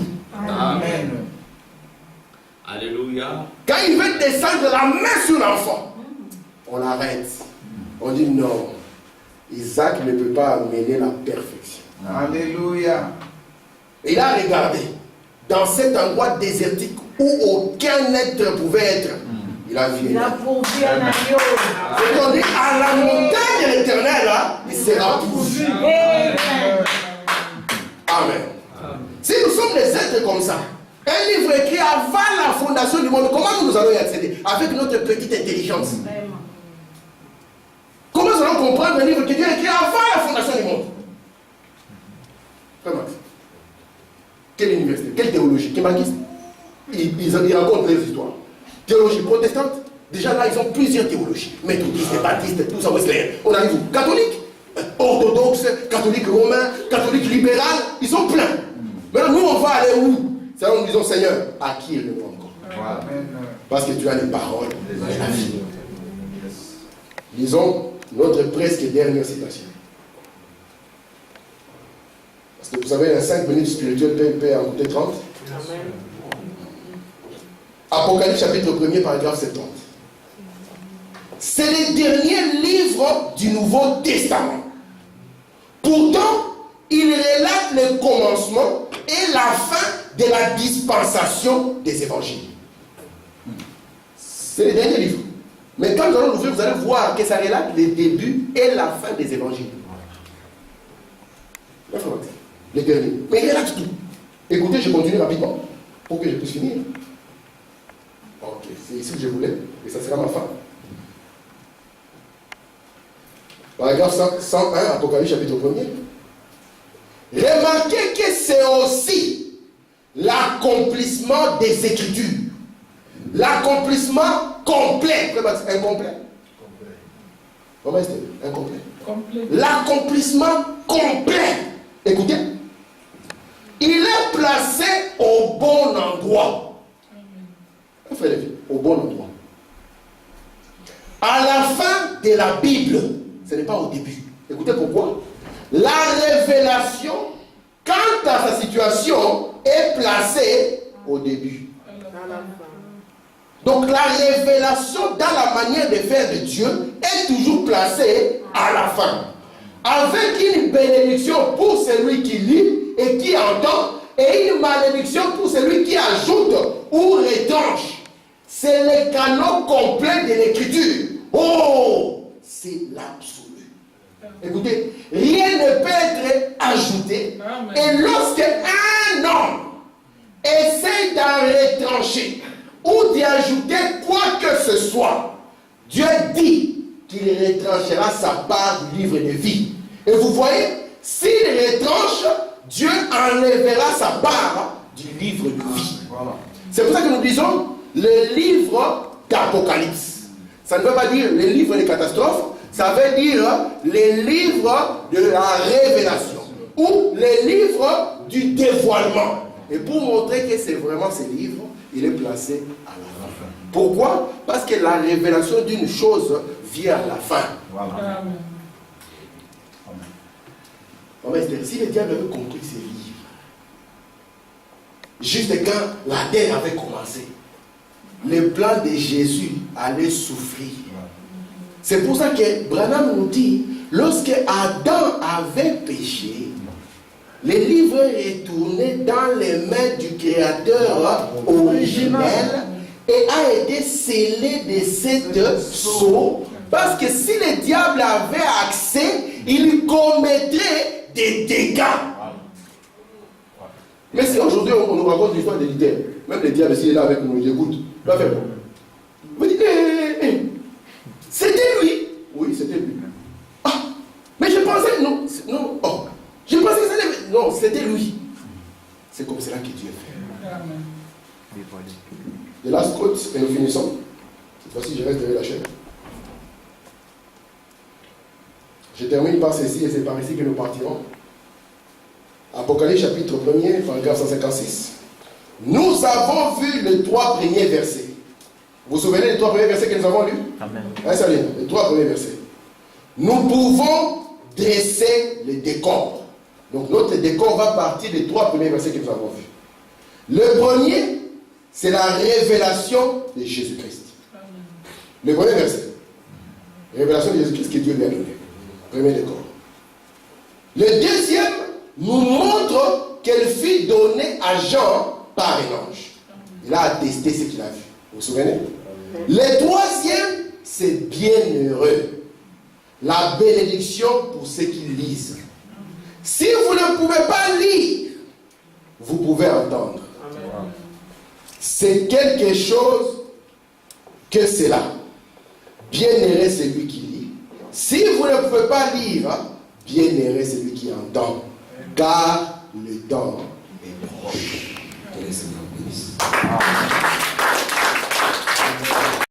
Amen. Alléluia. Quand il veut descendre la main sur l'enfant, on l'arrête. On dit non. Isaac ne peut pas amener la perfection. Alléluia. Il a regardé dans cet endroit désertique où aucun être pouvait être. Il a vu. Il a pourvu un agneau. On dit à la montagne de l'Éternel, là, il sera pourvu. Amen. Si nous sommes des êtres comme ça, un livre écrit avant la fondation du monde, comment nous allons y accéder? Avec notre petite intelligence. Comment nous allons comprendre un livre que Dieu a écrit avant la fondation du monde? Frère Max, quelle université? Quelle théologie? Qui maquisse? Ils racontent les histoires. Théologie protestante, déjà là ils ont plusieurs théologies. Méthodistes, baptistes, tout ça, on arrive où? Catholique, orthodoxe, catholique romain, catholique libéral, ils sont pleins. Maintenant nous on va aller où? C'est là où nous disons Seigneur, à qui est le nom encore? Parce que tu as les paroles de la vie. Lisons notre presque dernière citation. Parce que vous savez, un 5 minutes spirituel peut en coûter 30. Amen. Apocalypse chapitre 1er, paragraphe 70. C'est le dernier livre du Nouveau Testament. Pourtant, il relate le commencement et la fin de la dispensation des évangiles. C'est le dernier livre. Mais quand nous allons l'ouvrir, vous allez voir que ça relate le début et la fin des évangiles. Le dernier. Mais il relate tout. Écoutez, je continue rapidement pour que je puisse finir. Ok, c'est ici que je voulais, et ça sera ma fin. Paragraphe 101, Apocalypse chapitre 1er. Remarquez que c'est aussi l'accomplissement des Écritures. L'accomplissement complet. Incomplet. Comment est-ce? Incomplet. L'accomplissement complet. Écoutez. Il est placé au bon endroit. Au bon endroit. À la fin de la Bible, ce n'est pas au début. Écoutez pourquoi. La révélation, quant à sa situation, est placée au début. Donc la révélation dans la manière de faire de Dieu est toujours placée à la fin. Avec une bénédiction pour celui qui lit et qui entend, et une malédiction pour celui qui ajoute ou retranche. C'est le canon complet de l'écriture. Oh, c'est l'absolu. Écoutez, rien ne peut être ajouté. Amen. Et lorsque un homme essaie d'en retrancher ou d'y ajouter quoi que ce soit, Dieu dit qu'il retranchera sa part du livre de vie. Et vous voyez, s'il retranche, Dieu enlèvera sa part du livre de vie. Voilà. C'est pour ça que nous disons le livre d'Apocalypse. Ça ne veut pas dire le livre des catastrophes, ça veut dire les livres de la révélation ou les livres du dévoilement. Et pour montrer que c'est vraiment ces livres, il est placé à la fin. Pourquoi? Parce que la révélation d'une chose vient à la fin. Voilà. Amen. Si le diable avait compris ces livres, juste quand la terre avait commencé, le plan de Jésus allait souffrir. C'est pour ça que Branham nous dit, lorsque Adam avait péché, le livre est tourné dans les mains du Créateur originel et a été scellé de cette sceau, parce que si le diable avait accès, il commettrait des dégâts. Mais si aujourd'hui on nous raconte l'histoire des leaders, même le diable s'il est là avec nous, il écoute, il va faire quoi? Vous dites, c'était lui. Oui, c'était lui. Ah, mais je pensais, non, oh, je pensais que c'était lui. Non, c'était lui. C'est comme cela que Dieu fait. Amen. The last quote, et nous finissons. Cette fois-ci, je reste derrière la chaîne. Je termine par ceci, et c'est par ici que nous partirons. Apocalypse chapitre 1er, paragraphe 156. Nous avons vu les 3 premiers versets. Vous vous souvenez des 3 premiers versets que nous avons lus? Amen. Ça vient, les 3 premiers versets. Nous pouvons dresser le décor. Donc notre décor va partir des 3 premiers versets que nous avons vus. Le premier, c'est la révélation de Jésus-Christ. Le premier verset. Révélation de Jésus-Christ que Dieu lui a donné. Premier décor. Le deuxième nous montre qu'elle fut donnée à Jean par un ange. Il a attesté ce qu'il a vu. Vous vous souvenez? Le troisième, c'est bienheureux. La bénédiction pour ceux qui lisent. Si vous ne pouvez pas lire, vous pouvez entendre. C'est quelque chose que cela. Bienheureux celui qui lit. Si vous ne pouvez pas lire, bienheureux celui qui entend. Car le temps est proche. Que le Seigneur bénisse.